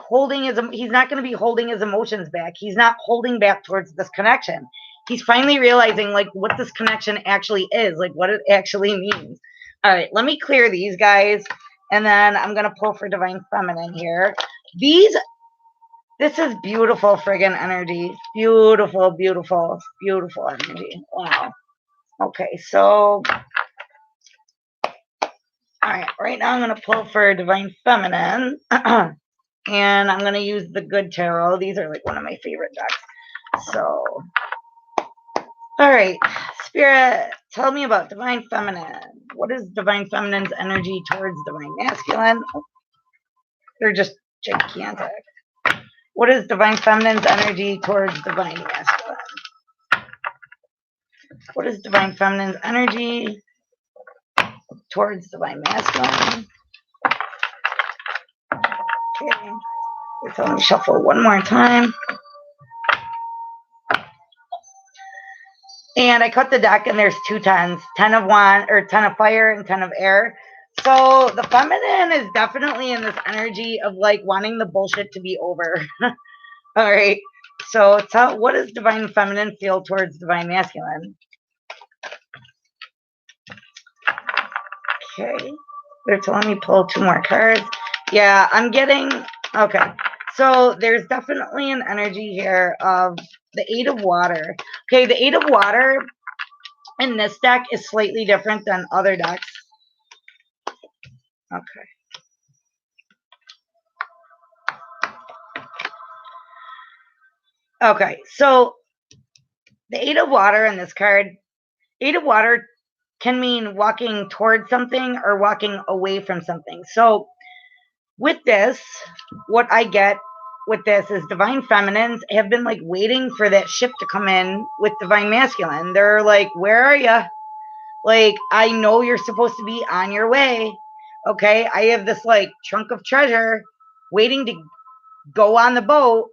he's not going to be holding his emotions back. He's not holding back towards this connection. He's finally realizing like what this connection actually is, like what it actually means. All right, let me clear these guys. And then I'm going to pull for divine feminine here. These This is beautiful friggin' energy. Beautiful, beautiful, beautiful energy. Wow. Okay, so all right now I'm going to pull for Divine Feminine. And I'm going to use the Good Tarot. These are like one of my favorite decks. So, all right. Spirit, tell me about Divine Feminine. What is Divine Feminine's energy towards Divine Masculine? Oh, they're just gigantic. What is Divine Feminine's energy towards Divine Masculine? What is Divine Feminine's energy towards Divine Masculine? Okay. So let me shuffle one more time. And I cut the deck and there's 2 10s, 10 of wand or 10 of fire and 10 of air. So the feminine is definitely in this energy of like wanting the bullshit to be over. All right. So what does Divine Feminine feel towards Divine Masculine? Okay. They're telling me pull 2 more cards. Yeah, I'm getting, okay. So there's definitely an energy here of the 8 of water. Okay, the 8 of water in this deck is slightly different than other decks. Okay. Okay, so the 8 of water in this card, 8 of water can mean walking towards something or walking away from something. So with this, what I get with this is Divine Feminines have been like waiting for that ship to come in with Divine Masculine. They're like, where are you? Like, I know you're supposed to be on your way. Okay, I have this like chunk of treasure waiting to go on the boat,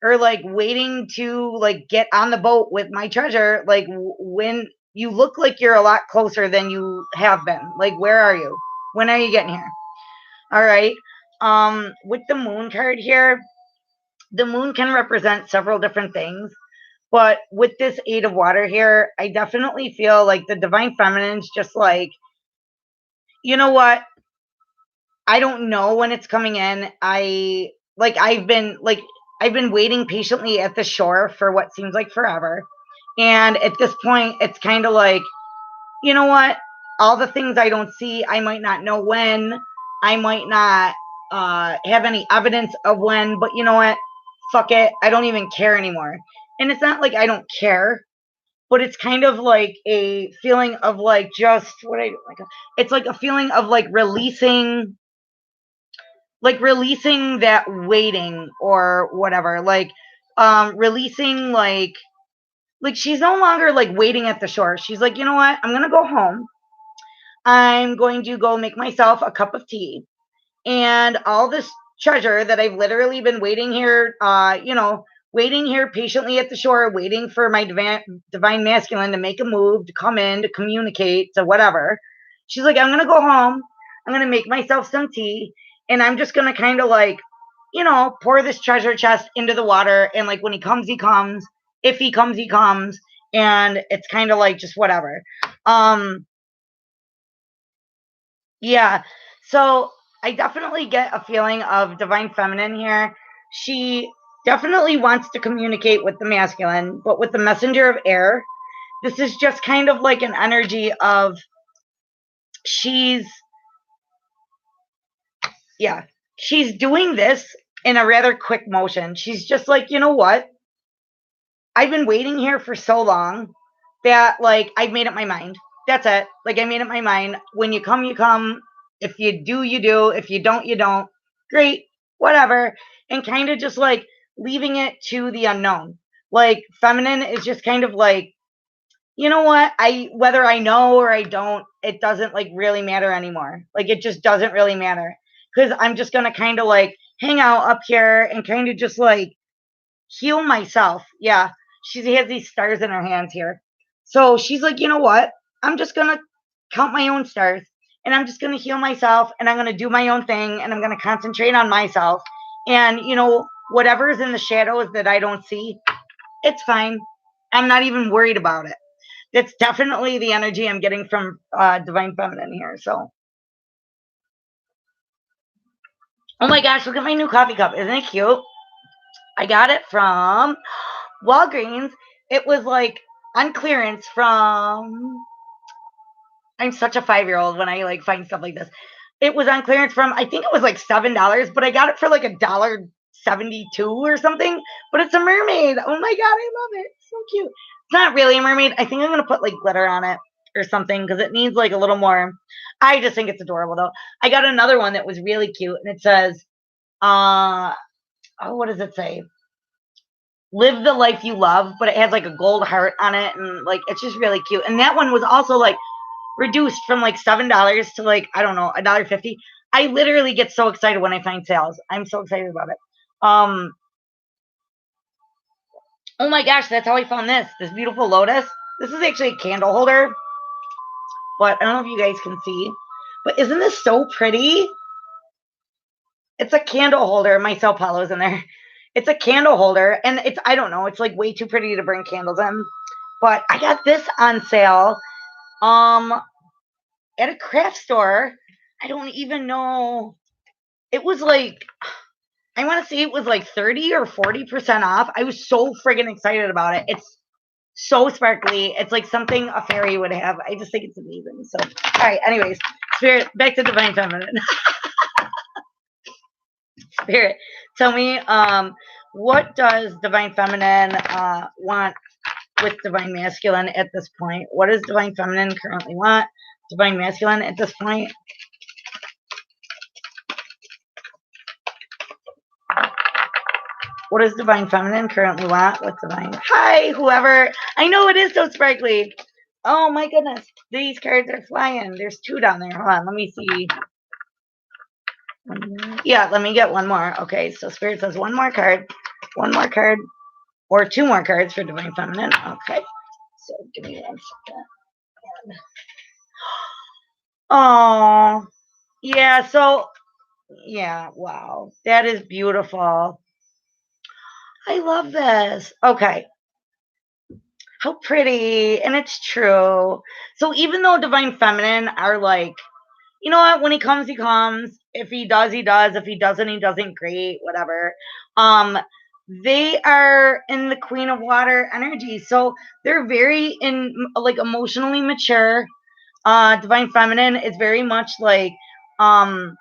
or like waiting to like get on the boat with my treasure. Like when you look like you're a lot closer than you have been. Like, where are you? When are you getting here? All right. With the moon card here, the moon can represent several different things. But with this 8 of water here, I definitely feel like the Divine Feminine's just like, you know what? I don't know when it's coming in. I've been waiting patiently at the shore for what seems like forever. And at this point, it's kind of like, you know what? All the things I don't see, I might not know when. I might not have any evidence of when, but you know what? Fuck it. I don't even care anymore. And it's not like I don't care, but it's kind of like a feeling of like just it's like a feeling of releasing that waiting or whatever, releasing like she's no longer like waiting at the shore. She's like, you know what, I'm gonna go home. I'm going to go make myself a cup of tea, and all this treasure that I've literally been waiting here, waiting here patiently at the shore, waiting for my divine masculine to make a move, to come in, to communicate, to whatever. She's like, I'm going to go home. I'm going to make myself some tea. And I'm just going to kind of like, pour this treasure chest into the water. And like when he comes, he comes. If he comes, he comes. And it's kind of like just whatever. Yeah. So I definitely get a feeling of Divine Feminine here. She definitely wants to communicate with the masculine, but with the messenger of air, this is just kind of like an energy of she's doing this in a rather quick motion. She's just like, you know what? I've been waiting here for so long that like I've made up my mind. That's it. Like I made up my mind. When you come, you come. If you do, you do. If you don't, you don't. Great, whatever. And kind of just like leaving it to the unknown. Like feminine is just kind of like, you know what? Whether I know or I don't, it doesn't like really matter anymore. Like it just doesn't really matter. Because I'm just gonna kind of like hang out up here and kind of just like heal myself. Yeah. She has these stars in her hands here. So she's like, you know what? I'm just going to count my own stars, and I'm just going to heal myself, and I'm going to do my own thing, and I'm going to concentrate on myself. And, whatever is in the shadows that I don't see, it's fine. I'm not even worried about it. That's definitely the energy I'm getting from Divine Feminine here. So, oh my gosh, look at my new coffee cup. Isn't it cute? I got it from Walgreens. It was like on clearance from. I'm such a 5-year-old when I like find stuff like this. It was on clearance from, I think it was like $7, but I got it for like $1.72 or something. But it's a mermaid. Oh my god, I love it. It's so cute. It's not really a mermaid. I think I'm gonna put like glitter on it or something because it needs like a little more. I just think it's adorable though. I got another one that was really cute and it says, oh, what does it say? Live the life you love, but it has like a gold heart on it and like it's just really cute. And that one was also like reduced from like $7 to like, I don't know, $1.50. I literally get so excited when I find sales. I'm so excited about it. Oh my gosh, that's how I found this beautiful lotus. This is actually a candle holder, but I don't know if you guys can see. But isn't this so pretty? It's a candle holder. My Sao Paulo's in there. It's a candle holder, and it's, I don't know, it's like way too pretty to bring candles in. But I got this on sale um at a craft store. I don't even know. It was like, I want to say it was like 30 or 40% off. I was so friggin' excited about it. It's so sparkly. It's like something a fairy would have. I just think it's amazing. So, all right, anyways, Spirit, back to Divine Feminine. Spirit, tell me, what does Divine Feminine want with Divine Masculine at this point? What does Divine Feminine currently want? Divine Masculine at this point? What does Divine Feminine currently want with Divine? Hi, whoever. I know it is so sparkly. Oh my goodness. These cards are flying. There's 2 down there. Hold on. Let me see. Yeah, let me get one more. Okay, so Spirit says one more card. One more card. Or 2 more cards for Divine Feminine. Okay. So give me 1 second. Oh, yeah. So, yeah. Wow. That is beautiful. I love this. Okay. How pretty. And it's true. So even though Divine Feminine are like, you know what, when he comes, he comes. If he does, he does. If he doesn't, he doesn't. Great, whatever. Um, they are in the Queen of Water energy. So they're very in like emotionally mature. Divine Feminine is very much like um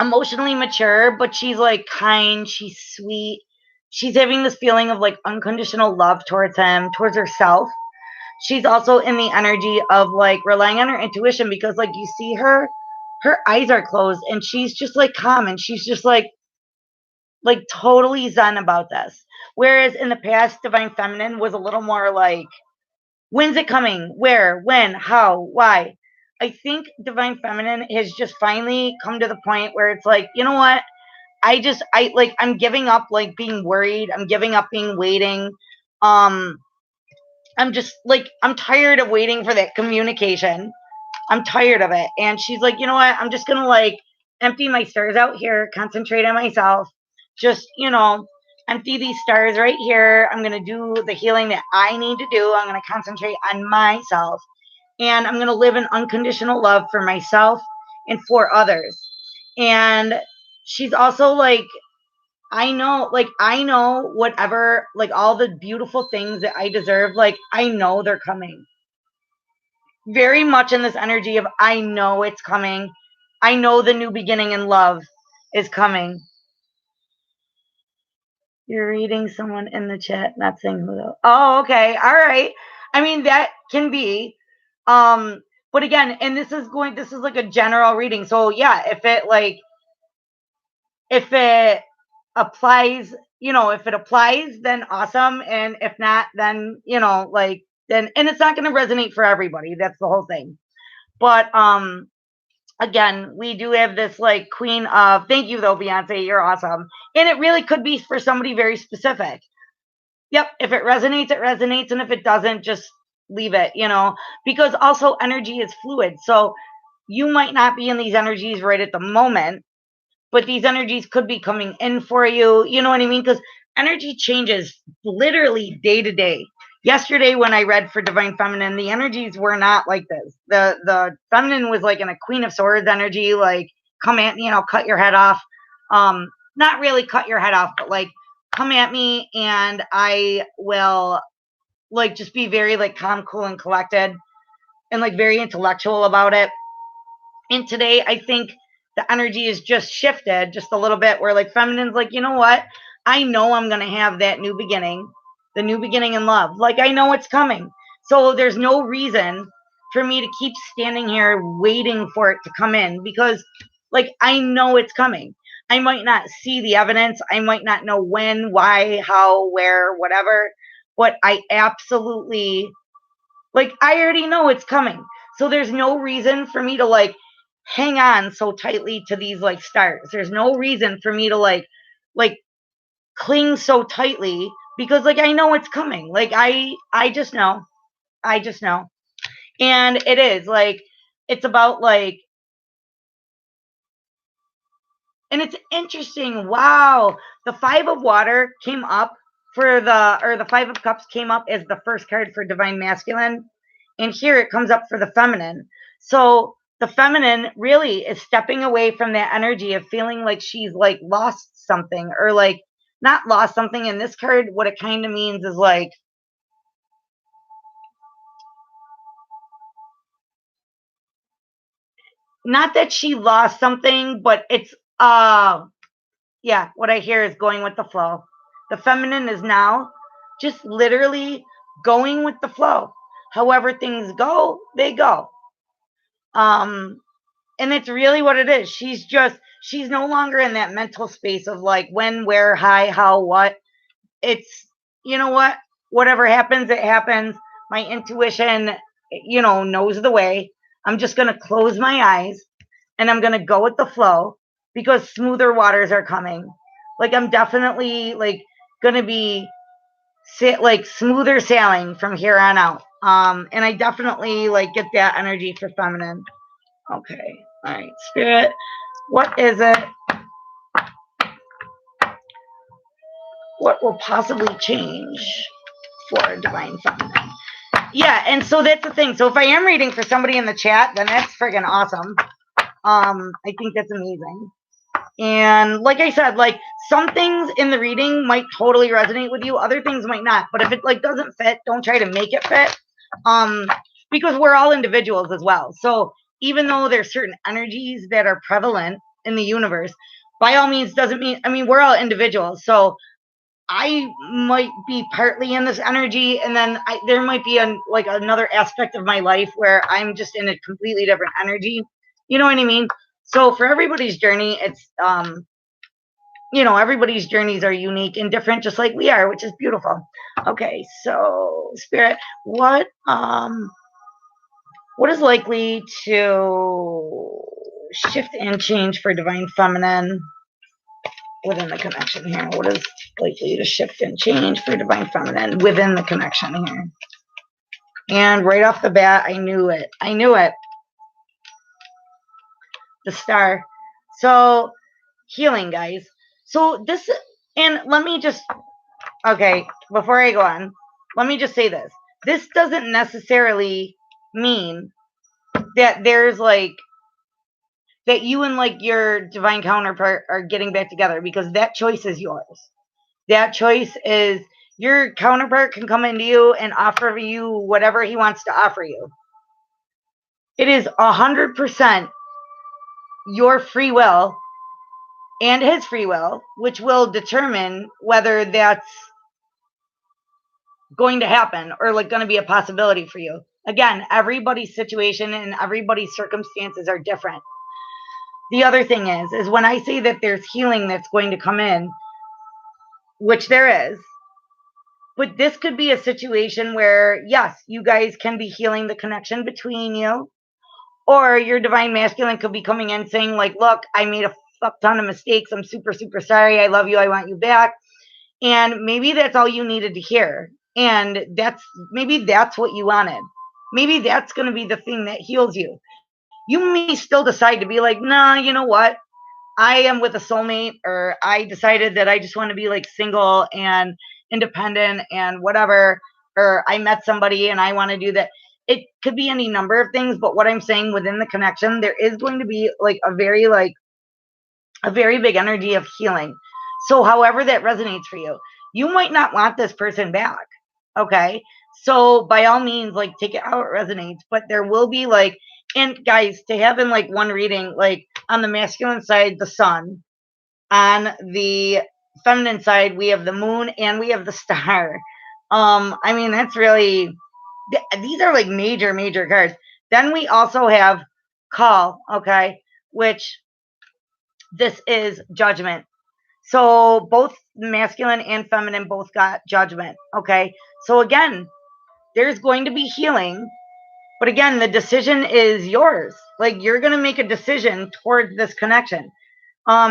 emotionally mature, but she's like kind, she's sweet. She's having this feeling of like unconditional love towards him, towards herself. She's also in the energy of like relying on her intuition because like you see her eyes are closed and she's just like calm and she's just like totally zen about this. Whereas in the past, Divine Feminine was a little more like, when's it coming? Where? When? How? Why? I think Divine Feminine has just finally come to the point where it's like, you know what? I'm giving up like being worried. I'm giving up being waiting. Um, I'm just like, I'm tired of waiting for that communication. I'm tired of it. And she's like, you know what? I'm just going to like empty my stars out here, concentrate on myself. Just, empty these stars right here. I'm going to do the healing that I need to do. I'm going to concentrate on myself. And I'm going to live in unconditional love for myself and for others. And she's also like, I know whatever, like all the beautiful things that I deserve, like I know they're coming. Very much in this energy of I know it's coming. I know the new beginning in love is coming. You're reading someone in the chat, not saying who though. Oh, okay. All right. I mean, that can be. But again, and this is like a general reading. So yeah, if it applies, if it applies, then awesome. And if not, then, and it's not going to resonate for everybody. That's the whole thing. But, again, we do have this like queen of, thank you though, Beyonce, you're awesome. And it really could be for somebody very specific. Yep. If it resonates, it resonates. And if it doesn't, just leave it, because also energy is fluid. So you might not be in these energies right at the moment, but these energies could be coming in for you. You know what I mean? Because energy changes literally day to day. Yesterday, when I read for Divine Feminine, the energies were not like this. The feminine was like in a Queen of Swords energy, like come at cut your head off. Not really cut your head off, but like come at me, and I will like just be very like calm, cool, and collected, and like very intellectual about it. And today, I think the energy is just shifted just a little bit where like feminine's like, you know what? I know I'm going to have that new beginning, the new beginning in love. Like, I know it's coming. So there's no reason for me to keep standing here waiting for it to come in because, like, I know it's coming. I might not see the evidence. I might not know when, why, how, where, whatever. But I absolutely, like, I already know it's coming. So there's no reason for me to like hang on so tightly to these like stars. There's no reason for me to like cling so tightly because like I know it's coming. Like I just know. I just know. And it is like it's about like, and it's interesting. Wow. The 5 of water came up for the 5 of cups came up as the first card for divine masculine. And here it comes up for the feminine. So the feminine really is stepping away from that energy of feeling like she's like lost something or like not lost something. In this card, what it kind of means is like, not that she lost something, but it's yeah, what I hear is going with the flow. The feminine is now just literally going with the flow. However things go, they go. Um, and it's really what it is. She's no longer in that mental space of like when, where, how, what. It's, you know what? Whatever happens, it happens. My intuition, knows the way. I'm just going to close my eyes and I'm going to go with the flow because smoother waters are coming. Like I'm definitely like going to be like smoother sailing from here on out. And I definitely like get that energy for feminine. Okay. All right. Spirit, what is it? What will possibly change for divine feminine? Yeah, and so that's the thing. So if I am reading for somebody in the chat, then that's friggin' awesome. I think that's amazing. And like I said, like some things in the reading might totally resonate with you, other things might not. But if it like doesn't fit, don't try to make it fit. Um, because we're all individuals as well. So even though there's certain energies that are prevalent in the universe, by all means doesn't mean, I mean, we're all individuals. So I might be partly in this energy, and then there might be like another aspect of my life where I'm just in a completely different energy. You know what I mean? So for everybody's journey, it's everybody's journeys are unique and different, just like we are, which is beautiful. Okay, so spirit, what is likely to shift and change for divine feminine within the connection here? What is likely to shift and change for divine feminine within the connection here? And right off the bat, I knew it. I knew it. The star. So healing, guys. So this, and let me just, okay, before I go on, let me just say this. This doesn't necessarily mean that there's like, that you and like your divine counterpart are getting back together, because that choice is yours. That choice is, your counterpart can come into you and offer you whatever he wants to offer you. It is 100% your free will and his free will, which will determine whether that's going to happen or like going to be a possibility for you. Again, everybody's situation and everybody's circumstances are different. The other thing is when I say that there's healing that's going to come in, which there is, but this could be a situation where, yes, you guys can be healing the connection between you, or your divine masculine could be coming in saying, like, look, I made a fuck ton of mistakes. I'm super, super sorry. I love you. I want you back. And maybe that's all you needed to hear. And maybe that's what you wanted. Maybe that's going to be the thing that heals you. You may still decide to be like, nah, you know what? I am with a soulmate, or I decided that I just want to be like single and independent and whatever, or I met somebody and I want to do that. It could be any number of things, but what I'm saying, within the connection, there is going to be like a very big energy of healing. So however that resonates for you, you might not want this person back. Okay. So by all means, like take it how it resonates, but there will be like, and guys, to have in like one reading, like on the masculine side, the sun, on the feminine side, we have the moon and we have the star. I mean, that's really, these are like major, major cards. Then we also have call, okay, which this is judgment. So both masculine and feminine both got judgment. Okay. So again, there's going to be healing, but again, the decision is yours. Like you're going to make a decision towards this connection.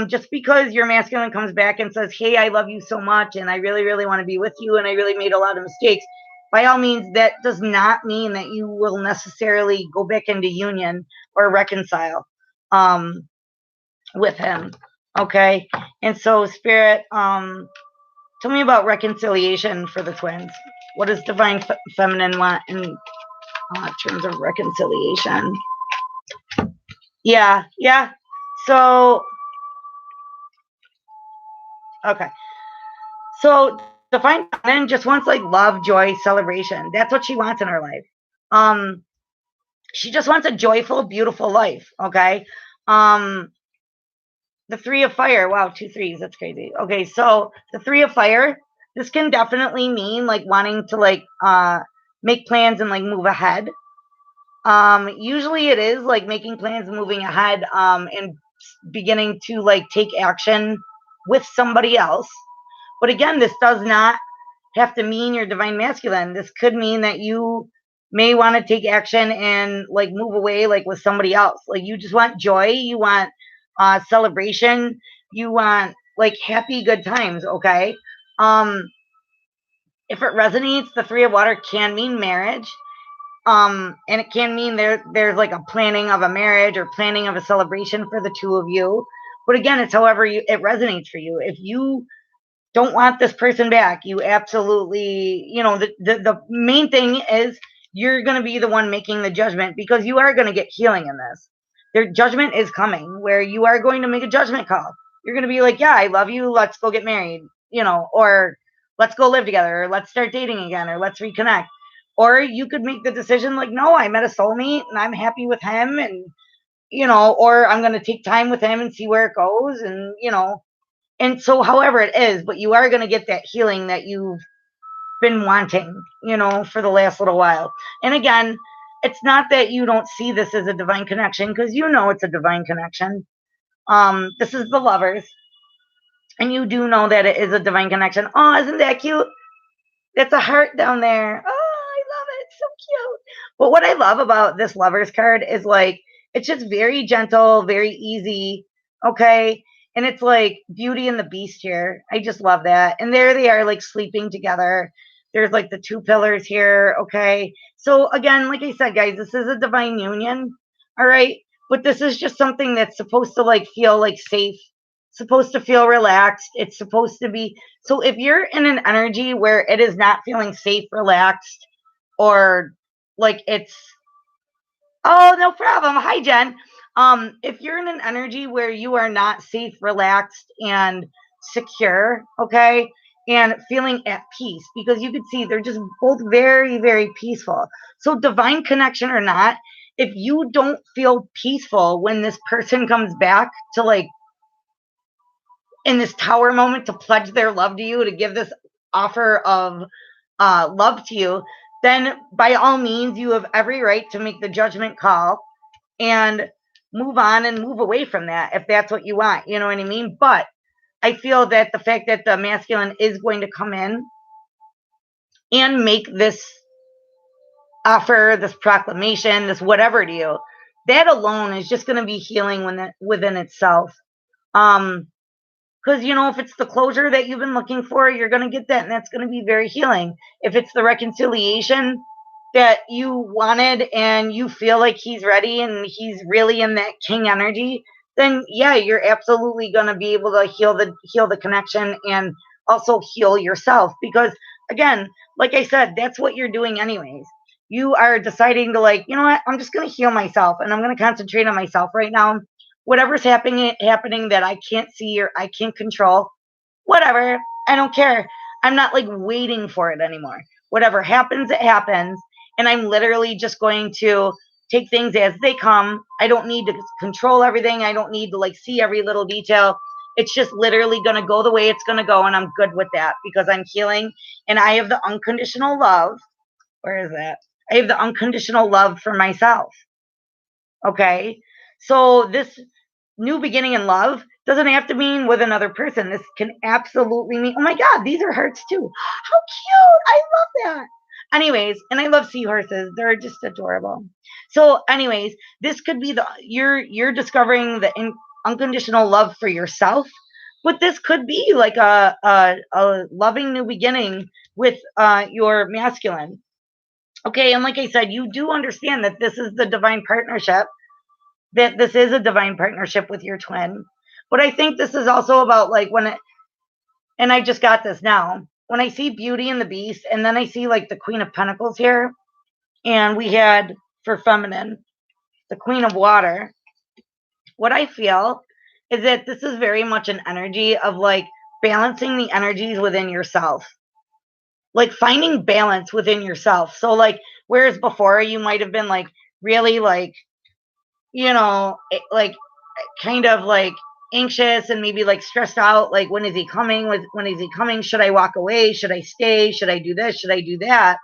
Just because your masculine comes back and says, "Hey, I love you so much and I really, really want to be with you and I really made a lot of mistakes," by all means, that does not mean that you will necessarily go back into union or reconcile. With him. Okay. And so, Spirit, tell me about reconciliation for the twins. What does divine feminine want in terms of reconciliation? Yeah, yeah. So, okay. So, divine feminine just wants like love, joy, celebration. That's what she wants in her life. Um, she just wants a joyful, beautiful life. Okay. Um, the three of fire. Wow, two threes. That's crazy. Okay, so the three of fire. This can definitely mean like wanting to like make plans and like move ahead. Usually it is like making plans, moving ahead, and beginning to like take action with somebody else. But again, this does not have to mean your divine masculine. This could mean that you may want to take action and like move away like with somebody else. Like you just want joy, you want celebration, you want like happy good times, okay? Um if it resonates, the three of water can mean marriage. And it can mean there's like a planning of a marriage or planning of a celebration for the two of you. But again, it's however it resonates for you. If you don't want this person back, you absolutely, the main thing is you're going to be the one making the judgment because you are going to get healing in this. Their judgment is coming where you are going to make a judgment call. You're going to be like, yeah, I love you, let's go get married, or let's go live together, or let's start dating again, or let's reconnect. Or you could make the decision like, no, I met a soulmate and I'm happy with him, and or I'm going to take time with him and see where it goes, and so, however it is, but you are going to get that healing that you've been wanting, for the last little while. And again, it's not that you don't see this as a divine connection because it's a divine connection. This is the lovers, and you do know that it is a divine connection. Oh, isn't that cute? That's a heart down there. Oh, I love it. It's so cute. But what I love about this lovers card is like it's just very gentle, very easy. Okay. And it's like Beauty and the Beast here. I just love that. And there they are, like sleeping together. There's like the two pillars here. Okay. So again, like I said, guys, this is a divine union. All right. But this is just something that's supposed to like feel like safe, supposed to feel relaxed. It's supposed to be, so if you're in an energy where it is not feeling safe, relaxed, or like it's, oh, no problem. Hi, Jen. If you're in an energy where you are not safe, relaxed, and secure, okay, and feeling at peace, because you could see they're just both very, very peaceful. So divine connection or not, if you don't feel peaceful when this person comes back to like in this tower moment to pledge their love to you, to give this offer of love to you, then by all means, you have every right to make the judgment call and move on and move away from that if that's what you want. You know what I mean? But I feel that the fact that the masculine is going to come in and make this offer, this proclamation, this whatever to you, that alone is just going to be healing within itself. Because, if it's the closure that you've been looking for, you're going to get that, and that's going to be very healing. If it's the reconciliation that you wanted and you feel like he's ready and he's really in that king energy, then yeah, you're absolutely going to be able to heal the connection and also heal yourself. Because again, like I said, that's what you're doing anyways. You are deciding to like, you know what, I'm just going to heal myself and I'm going to concentrate on myself right now. Whatever's happening that I can't see or I can't control, Whatever. I don't care. I'm not like waiting for it anymore. Whatever happens, it happens. And I'm literally just going to take things as they come. I don't need to control everything. I don't need to like see every little detail. It's just literally going to go the way it's going to go. And I'm good with that because I'm healing and I have the unconditional love. Where is that? I have the unconditional love for myself. Okay. So this new beginning in love doesn't have to mean with another person. This can absolutely mean, oh my God, these are hearts too. How cute. I love that. Anyways, and I love seahorses. They're just adorable. So, anyways, this could be the you're discovering the unconditional love for yourself, but this could be like a loving new beginning with your masculine. Okay, and like I said, you do understand that this is the divine partnership, that this is a divine partnership with your twin. But I think this is also about like and I just got this now. When I see Beauty and the Beast, and then I see like the Queen of Pentacles here, and we had for feminine, the Queen of Water, what I feel is that this is very much an energy of like balancing the energies within yourself, like finding balance within yourself. So, like, whereas before you might have been like really like, like kind of like anxious and maybe like stressed out, like when is he coming, when is he coming, should I walk away, should I stay, should I do this, should I do that.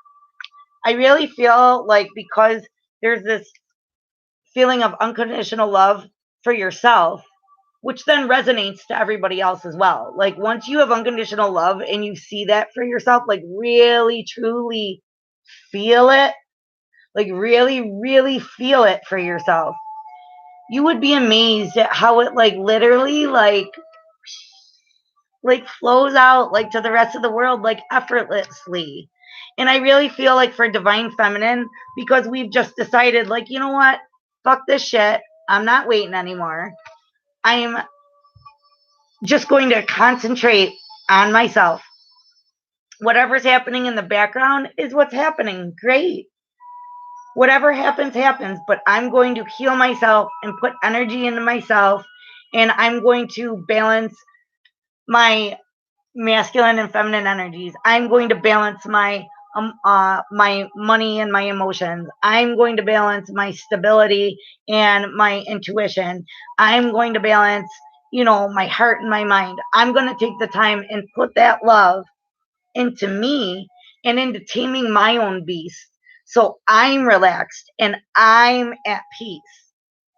I really feel like because there's this feeling of unconditional love for yourself, which then resonates to everybody else as well. Like once you have unconditional love and you see that for yourself, like really truly feel it, like really really feel it for yourself, you would be amazed at how it like literally like flows out like to the rest of the world like effortlessly. And I really feel like for divine feminine, because we've just decided like, you know what, fuck this shit, I'm not waiting anymore, I'm just going to concentrate on myself. Whatever's happening in the background is what's happening. Great. Whatever happens, happens. But I'm going to heal myself and put energy into myself. And I'm going to balance my masculine and feminine energies. I'm going to balance my money and my emotions. I'm going to balance my stability and my intuition. I'm going to balance, my heart and my mind. I'm going to take the time and put that love into me and into taming my own beast. So I'm relaxed and I'm at peace.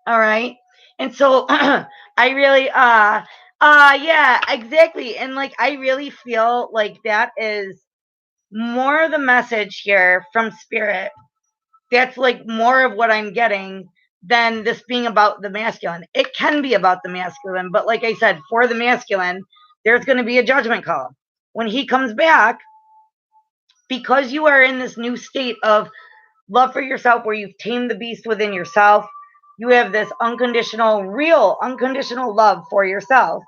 All right. And so I really yeah, exactly. And like I really feel like that is more the message here from spirit. That's like more of what I'm getting than this being about the masculine. It can be about the masculine, but like I said, for the masculine, there's going to be a judgment call. When he comes back, because you are in this new state of love for yourself where you've tamed the beast within yourself, you have this unconditional, real, unconditional love for yourself.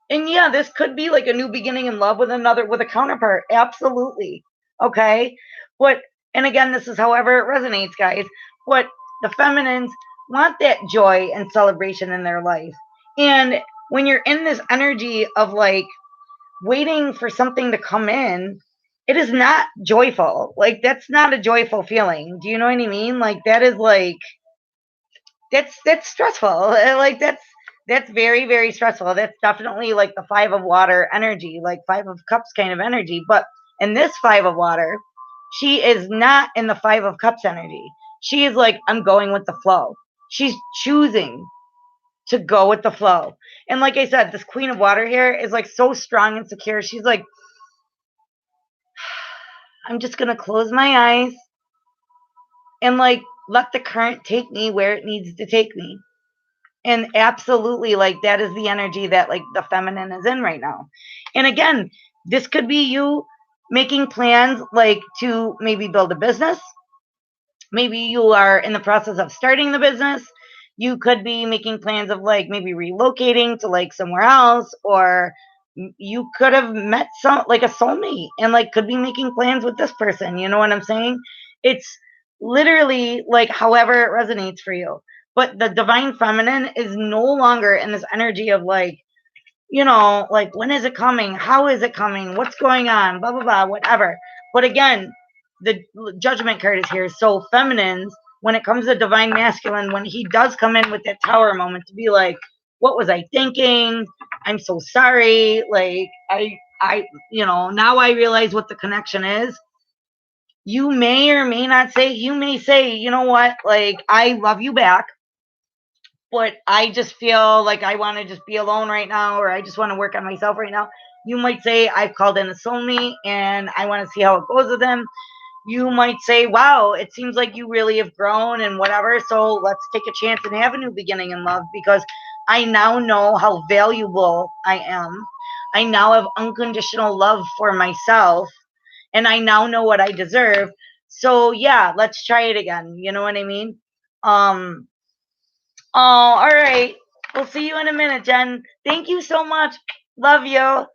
And yeah, this could be like a new beginning in love with a counterpart. Absolutely. Okay. But, and again, this is however it resonates, guys. But the feminines want that joy and celebration in their life. And when you're in this energy of like waiting for something to come in, it is not joyful. Like that's not a joyful feeling. Do you know what I mean? Like that is like that's stressful. Like that's very very stressful. That's definitely like the 5 of water energy, like 5 of cups kind of energy. But in this 5 of water, she is not in the 5 of cups energy. She is like, I'm going with the flow. She's choosing to go with the flow. And like I said, this queen of water here is like so strong and secure. She's like, I'm just going to close my eyes and like let the current take me where it needs to take me. And absolutely, like that is the energy that like the feminine is in right now. And again, this could be you making plans like to maybe build a business. Maybe you are in the process of starting the business. You could be making plans of like maybe relocating to like somewhere else, or you could have met some like a soulmate and like could be making plans with this person. You know what I'm saying? It's literally like however it resonates for you. But the divine feminine is no longer in this energy of like, like, when is it coming? How is it coming? What's going on? Blah, blah, blah, whatever. But again, the judgment card is here. So feminines, when it comes to divine masculine, when he does come in with that tower moment to be like, what was I thinking? I'm so sorry. Like, now I realize what the connection is. You may or may not say, you may say, you know what? Like, I love you back, but I just feel like I want to just be alone right now, or I just want to work on myself right now. You might say, I've called in a soulmate and I want to see how it goes with him. You might say, wow, it seems like you really have grown and whatever. So let's take a chance and have a new beginning in love, because I now know how valuable I am. I now have unconditional love for myself, and I now know what I deserve. So yeah, let's try it again. You know what I mean? Um, Oh, all right. We'll see you in a minute, Jen. Thank you so much. Love you.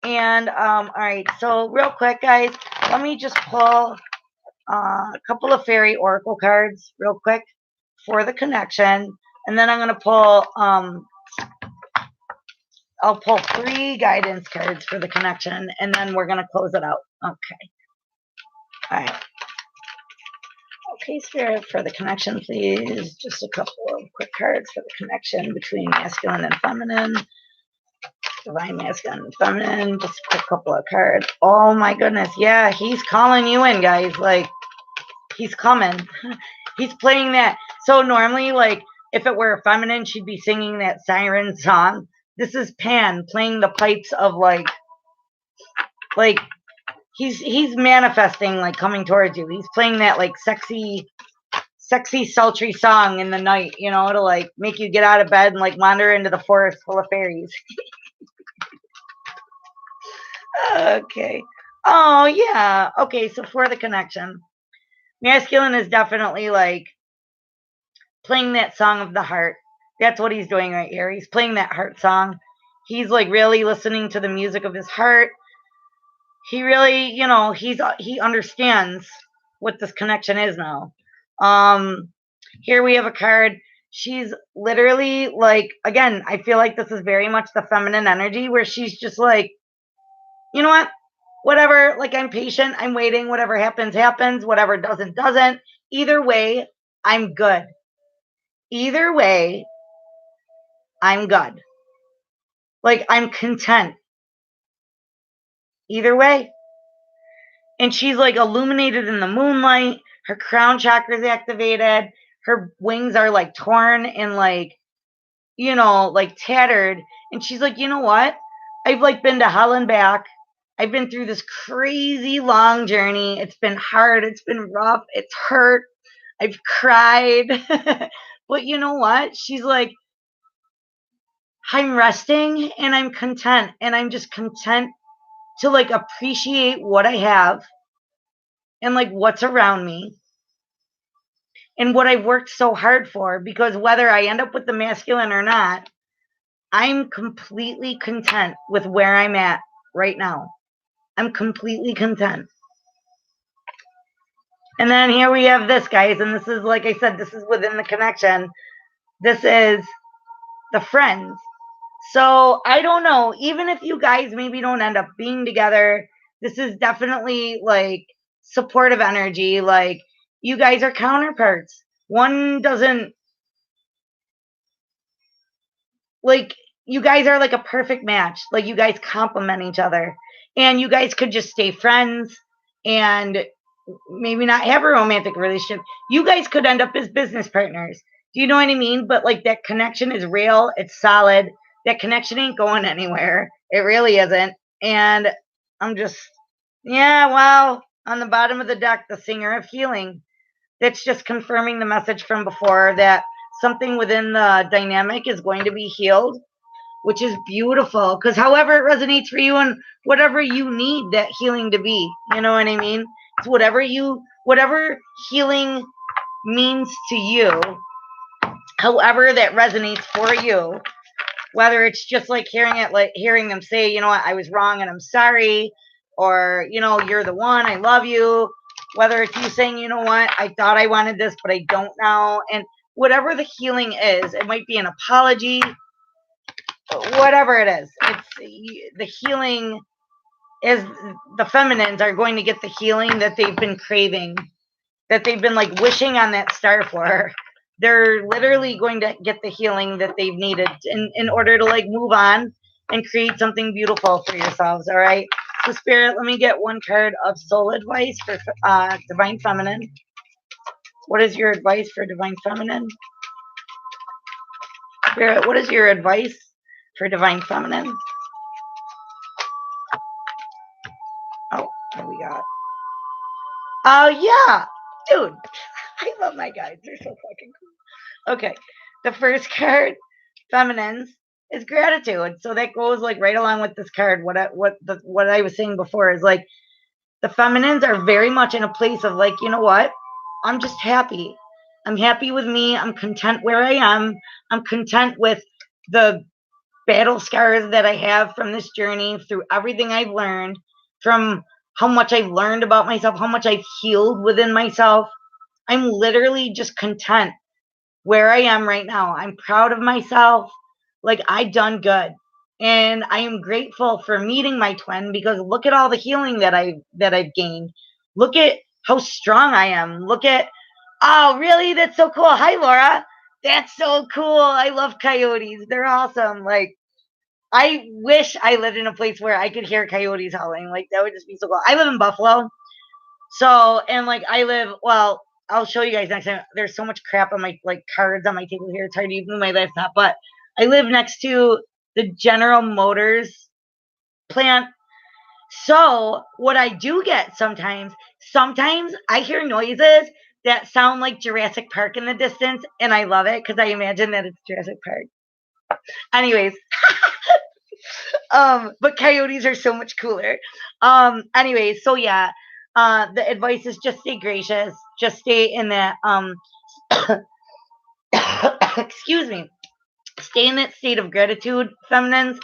And all right. So real quick, guys, let me just pull a couple of fairy oracle cards real quick for the connection, and then I'm gonna pull. I'll pull 3 guidance cards for the connection, and then we're gonna close it out. Okay. All right. Okay, Spirit, for the connection, please. Just a couple of quick cards for the connection between masculine and feminine. Divine masculine and feminine. Just a couple of cards. Oh my goodness. Yeah, he's calling you in, guys. Like, he's coming. He's playing that. So normally, like, if it were feminine, she'd be singing that siren song. This is Pan playing the pipes of like he's manifesting, like, coming towards you. He's playing that like sexy, sultry song in the night, to like make you get out of bed and like wander into the forest full of fairies. Okay. Oh, yeah. Okay, so for the connection, masculine is definitely like playing that song of the heart. That's what he's doing right here. He's playing that heart song. He's like really listening to the music of his heart. He really, he understands what this connection is now. Here we have a card. She's literally like, again, I feel like this is very much the feminine energy, where she's just like, you know what? Whatever, like, I'm patient, I'm waiting, whatever happens, happens, whatever doesn't, doesn't. Either way, I'm good. Either way, I'm good. Like, I'm content. Either way. And she's like illuminated in the moonlight. Her crown chakra is activated. Her wings are like torn and like, like tattered. And she's like, you know what? I've like been to hell and back. I've been through this crazy long journey. It's been hard. It's been rough. It's hurt. I've cried. But you know what? She's like, I'm resting and I'm content. And I'm just content to like appreciate what I have and like what's around me and what I've worked so hard for. Because whether I end up with the masculine or not, I'm completely content with where I'm at right now. I'm completely content. And then here we have this, guys. And this is, like I said, this is within the connection. This is the friends. So I don't know. Even if you guys maybe don't end up being together, this is definitely like supportive energy. Like, you guys are counterparts. One doesn't, like, you guys are like a perfect match. Like, you guys complement each other, and you guys could just stay friends and maybe not have a romantic relationship. You guys could end up as business partners. Do you know what I mean? But like, that connection is real. It's solid. That connection ain't going anywhere. It really isn't. And I'm just, yeah, well, on the bottom of the deck, the singer of healing. That's just confirming the message from before, that something within the dynamic is going to be healed, which is beautiful. Because however it resonates for you and whatever you need that healing to be, you know what I mean? It's whatever healing means to you, however that resonates for you, whether it's just like hearing them say, you know what, I was wrong and I'm sorry, or, you're the one, I love you, whether it's you saying, you know what, I thought I wanted this, but I don't now. And whatever the healing is, it might be an apology, whatever it is. It's the healing is the feminines are going to get the healing that they've been craving, that they've been like wishing on that star for. They're literally going to get the healing that they've needed in order to like move on and create something beautiful for yourselves. All right. So Spirit, let me get one card of soul advice for Divine Feminine. What is your advice for Divine Feminine? Spirit, what is your advice for Divine Feminine? Oh, what we got? Oh, yeah. Dude, I love my guides. They're so fucking cool. Okay. The first card, Feminines, is gratitude. So that goes like right along with this card. What I was saying before is like the feminines are very much in a place of like, you know what? I'm just happy. I'm happy with me. I'm content where I am. I'm content with the battle scars that I have from this journey, through everything I've learned, from how much I've learned about myself, how much I've healed within myself. I'm literally just content where I am right now. I'm proud of myself. Like I done good. And I am grateful for meeting my twin, because look at all the healing that I've gained. Look at how strong I am. Look at, oh, really? That's so cool. Hi, Laura. That's so cool. I love coyotes. They're awesome. Like, I wish I lived in a place where I could hear coyotes howling. Like, that would just be so cool. I live in Buffalo. So, and like I live, well, I'll show you guys next time. There's so much crap on my like cards on my table here. It's hard to even move my laptop. But I live next to the General Motors plant. So what I do get sometimes I hear noises that sound like Jurassic Park in the distance, and I love it because I imagine that it's Jurassic Park. Anyways, but coyotes are so much cooler. Anyways, so yeah, the advice is just stay gracious, just stay in that excuse me, stay in that state of gratitude, feminines.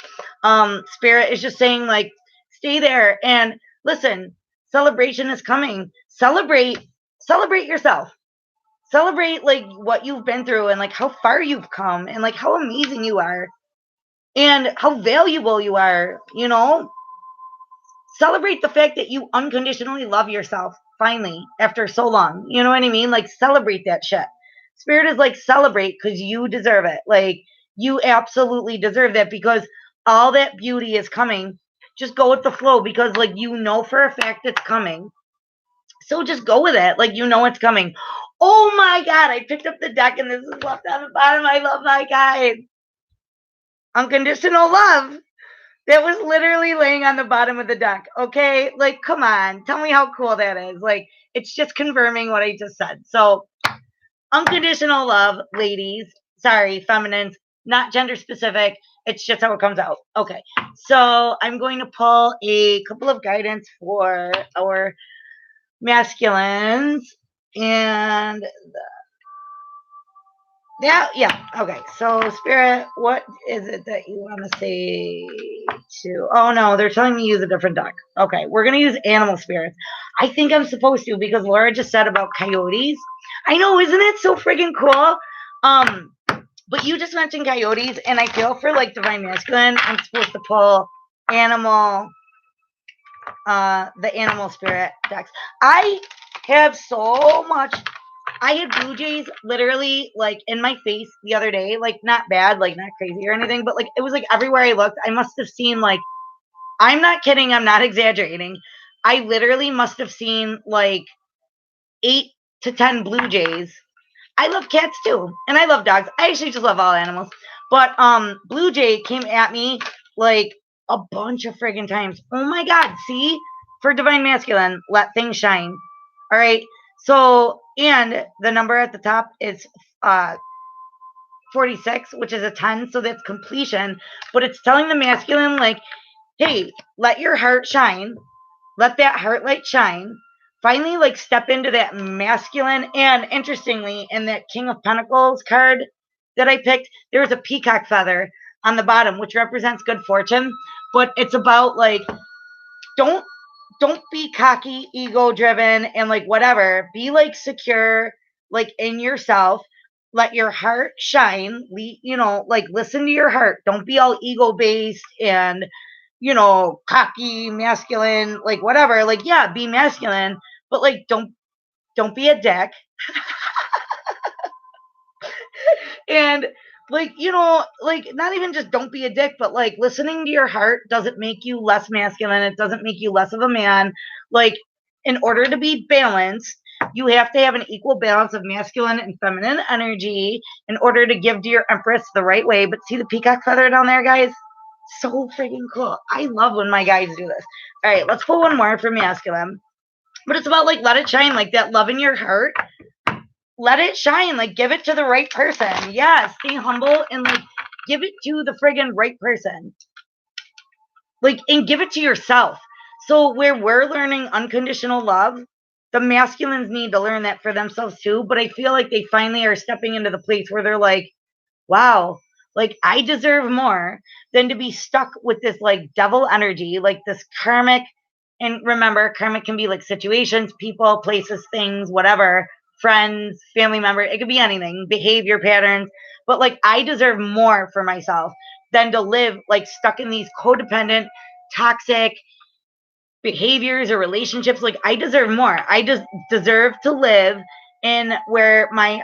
Spirit is just saying like stay there and listen, celebration is coming. Celebrate yourself. Celebrate like what you've been through and like how far you've come and like how amazing you are and how valuable you are, you know? Celebrate the fact that you unconditionally love yourself finally after so long. You know what I mean? Like celebrate that shit. Spirit is like celebrate because you deserve it. Like you absolutely deserve that because all that beauty is coming. Just go with the flow because like you know for a fact it's coming. So just go with it. Like you know it's coming. Oh my god, I picked up the deck and this is left on the bottom. I love my guide. Unconditional love. That was literally laying on the bottom of the deck. Okay. Like, come on. Tell me how cool that is. Like, it's just confirming what I just said. So, unconditional love, ladies. Sorry, feminines, not gender specific. It's just how it comes out. Okay. So, I'm going to pull a couple of guidance for our masculines. And yeah. Okay. So, Spirit, what is it that you want to say to? Oh, no, they're telling me to use a different deck. Okay. We're going to use animal spirits. I think I'm supposed to because Laura just said about coyotes. I know. Isn't it so freaking cool? But you just mentioned coyotes, and I feel for like Divine Masculine, I'm supposed to pull animal, the animal spirit decks. I have so much. I had blue jays literally like in my face the other day, like not bad, like not crazy or anything, but like it was like everywhere I looked, I must have seen like, I'm not kidding, I'm not exaggerating. I literally must have seen like 8 to 10 blue jays. I love cats too, and I love dogs. I actually just love all animals. But blue jay came at me like a bunch of friggin' times. Oh my god, see? For Divine Masculine, let things shine. All right. So, and the number at the top is 46, which is a 10. So that's completion. But it's telling the masculine, like, hey, let your heart shine. Let that heart light shine. Finally, like, step into that masculine. And interestingly, in that King of Pentacles card that I picked, there was a peacock feather on the bottom, which represents good fortune. But it's about, like, don't be cocky, ego driven, and like whatever. Be like secure, like in yourself. let your heart shine. Like listen to your heart. Don't be all ego based and cocky, masculine, like whatever. Like yeah, be masculine, but like don't be a dick. And like like not even just don't be a dick, but like listening to your heart doesn't make you less masculine. It doesn't make you less of a man. Like in order to be balanced, you have to have an equal balance of masculine and feminine energy in order to give to your empress the right way. But see the peacock feather down there, guys? So freaking cool. I love when my guys do this. All right, let's pull one more for masculine. But it's about like let it shine, like that love in your heart. Let it shine, like give it to the right person. Yeah, stay humble and like give it to the friggin' right person. Like, and give it to yourself. So where we're learning unconditional love, the masculines need to learn that for themselves too. But I feel like they finally are stepping into the place where they're like, wow, like I deserve more than to be stuck with this like devil energy, like this karmic. And remember, karmic can be like situations, people, places, things, whatever, friends, family member. It could be anything, behavior patterns. But like I deserve more for myself than to live like stuck in these codependent, toxic behaviors or relationships. Like I deserve more. I just deserve to live in where my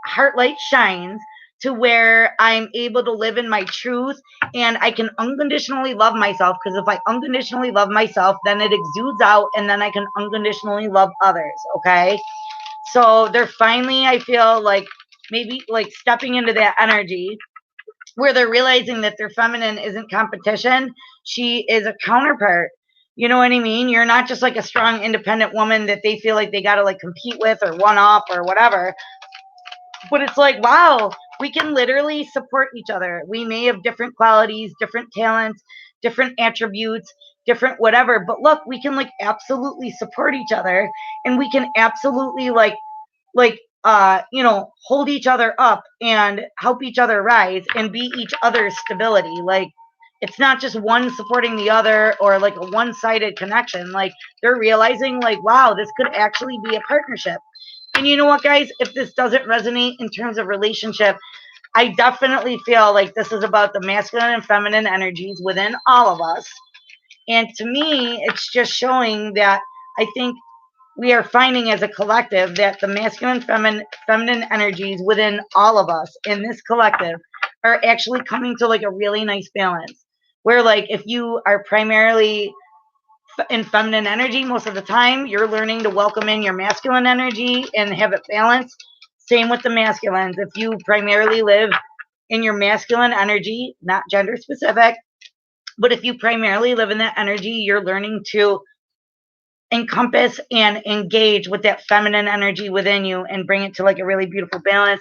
heart light shines, to where I'm able to live in my truth and I can unconditionally love myself. Because if I unconditionally love myself, then it exudes out and then I can unconditionally love others. Okay. So they're finally, I feel like maybe like stepping into that energy where they're realizing that their feminine isn't competition. She is a counterpart. You know what I mean? You're not just like a strong, independent woman that they feel like they got to like compete with or one off or whatever. But it's like, wow, we can literally support each other. We may have different qualities, different talents, different attributes, different whatever. But look, we can like absolutely support each other and we can absolutely like hold each other up and help each other rise and be each other's stability. Like it's not just one supporting the other or like a one-sided connection. Like they're realizing like, wow, this could actually be a partnership. And you know what, guys? If this doesn't resonate in terms of relationship, I definitely feel like this is about the masculine and feminine energies within all of us. And to me, it's just showing that I think we are finding as a collective that the masculine feminine energies within all of us in this collective are actually coming to like a really nice balance. Where like if you are primarily in feminine energy most of the time, you're learning to welcome in your masculine energy and have it balanced. Same with the masculines. If you primarily live in your masculine energy, not gender specific, but if you primarily live in that energy, you're learning to encompass and engage with that feminine energy within you and bring it to like a really beautiful balance.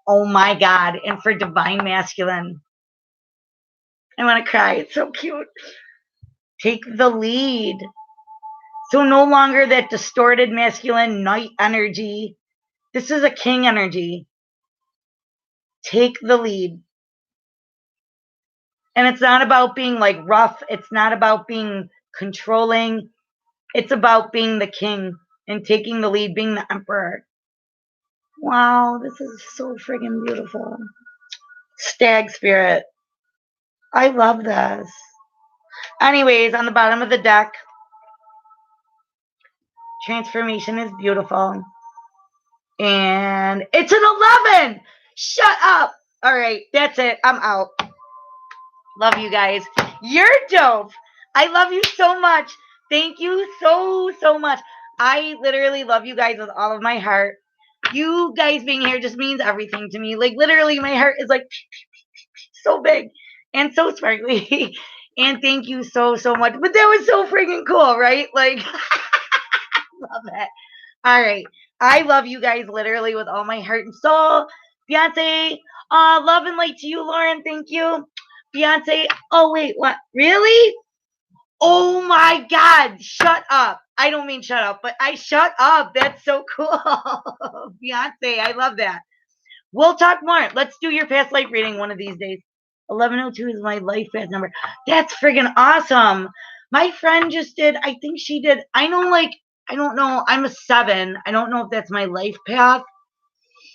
Oh my God. And for divine masculine, I want to cry. It's so cute. Take the lead. So no longer that distorted masculine night energy. This is a king energy. Take the lead. And it's not about being like rough. It's not about being controlling. It's about being the king and taking the lead, being the emperor. Wow, this is so friggin' beautiful. Stag spirit. I love this. Anyways, on the bottom of the deck, transformation is beautiful. And it's an 11. Shut up. All right, that's it. I'm out. Love you guys. You're dope. I love you so much. Thank you so much. I literally love you guys with all of my heart. You guys being here just means everything to me. Like literally my heart is like so big and so sparkly. And thank you so much. But that was so freaking cool, right? Like love it. All right. I love you guys literally with all my heart and soul. Beyonce, love and light to you, Lauren. Thank you. Beyonce, oh wait, what? Really? Oh my God, shut up. I don't mean shut up, but I shut up. That's so cool. Beyonce, I love that. We'll talk more. Let's do your past life reading one of these days. 1102 is my life path number. That's friggin' awesome. My friend just did, I think she did, I know, like, I don't know, I'm a 7. I don't know if that's my life path.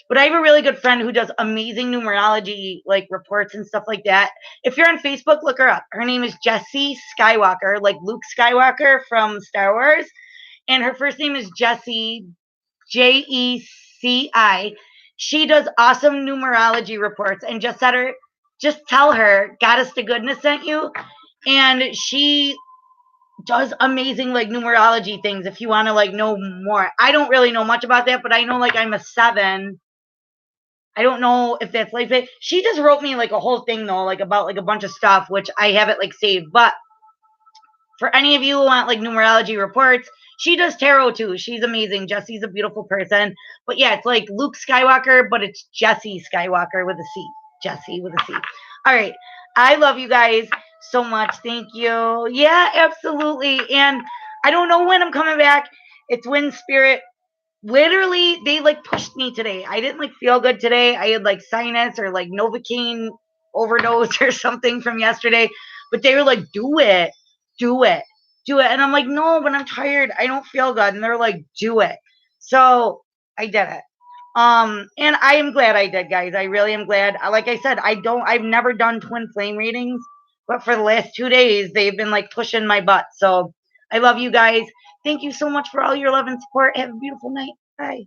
But I have a really good friend who does amazing numerology like reports and stuff like that. If you're on Facebook, look her up. Her name is Jessie Skywalker, like Luke Skywalker from Star Wars. And her first name is Jessie, Jeci. She does awesome numerology reports, and just tell her Goddess to Goodness sent you. And she does amazing like numerology things if you want to like know more. I don't really know much about that, but I know like I'm a 7. I don't know if that's like that. She just wrote me like a whole thing though, like about like a bunch of stuff, which I have it like saved. But for any of you who want like numerology reports, she does tarot too. She's amazing. Jessie's a beautiful person. But yeah, it's like Luke Skywalker, but it's Jessie Skywalker with a C. Jessie with a C. All right. I love you guys so much. Thank you. Yeah, absolutely. And I don't know when I'm coming back. It's when Spirit literally they like pushed me today. I didn't like feel good today. I had like sinus or like Novocaine overdose or something from yesterday. But they were like, do it, do it, do it. And I'm like, no, but I'm tired. I don't feel good. And they're like, do it. So I did it. And I am glad I did, guys. I really am glad. Like I said, I've never done twin flame readings, but for the last 2 days, they've been like pushing my butt. So I love you guys. Thank you so much for all your love and support. Have a beautiful night. Bye.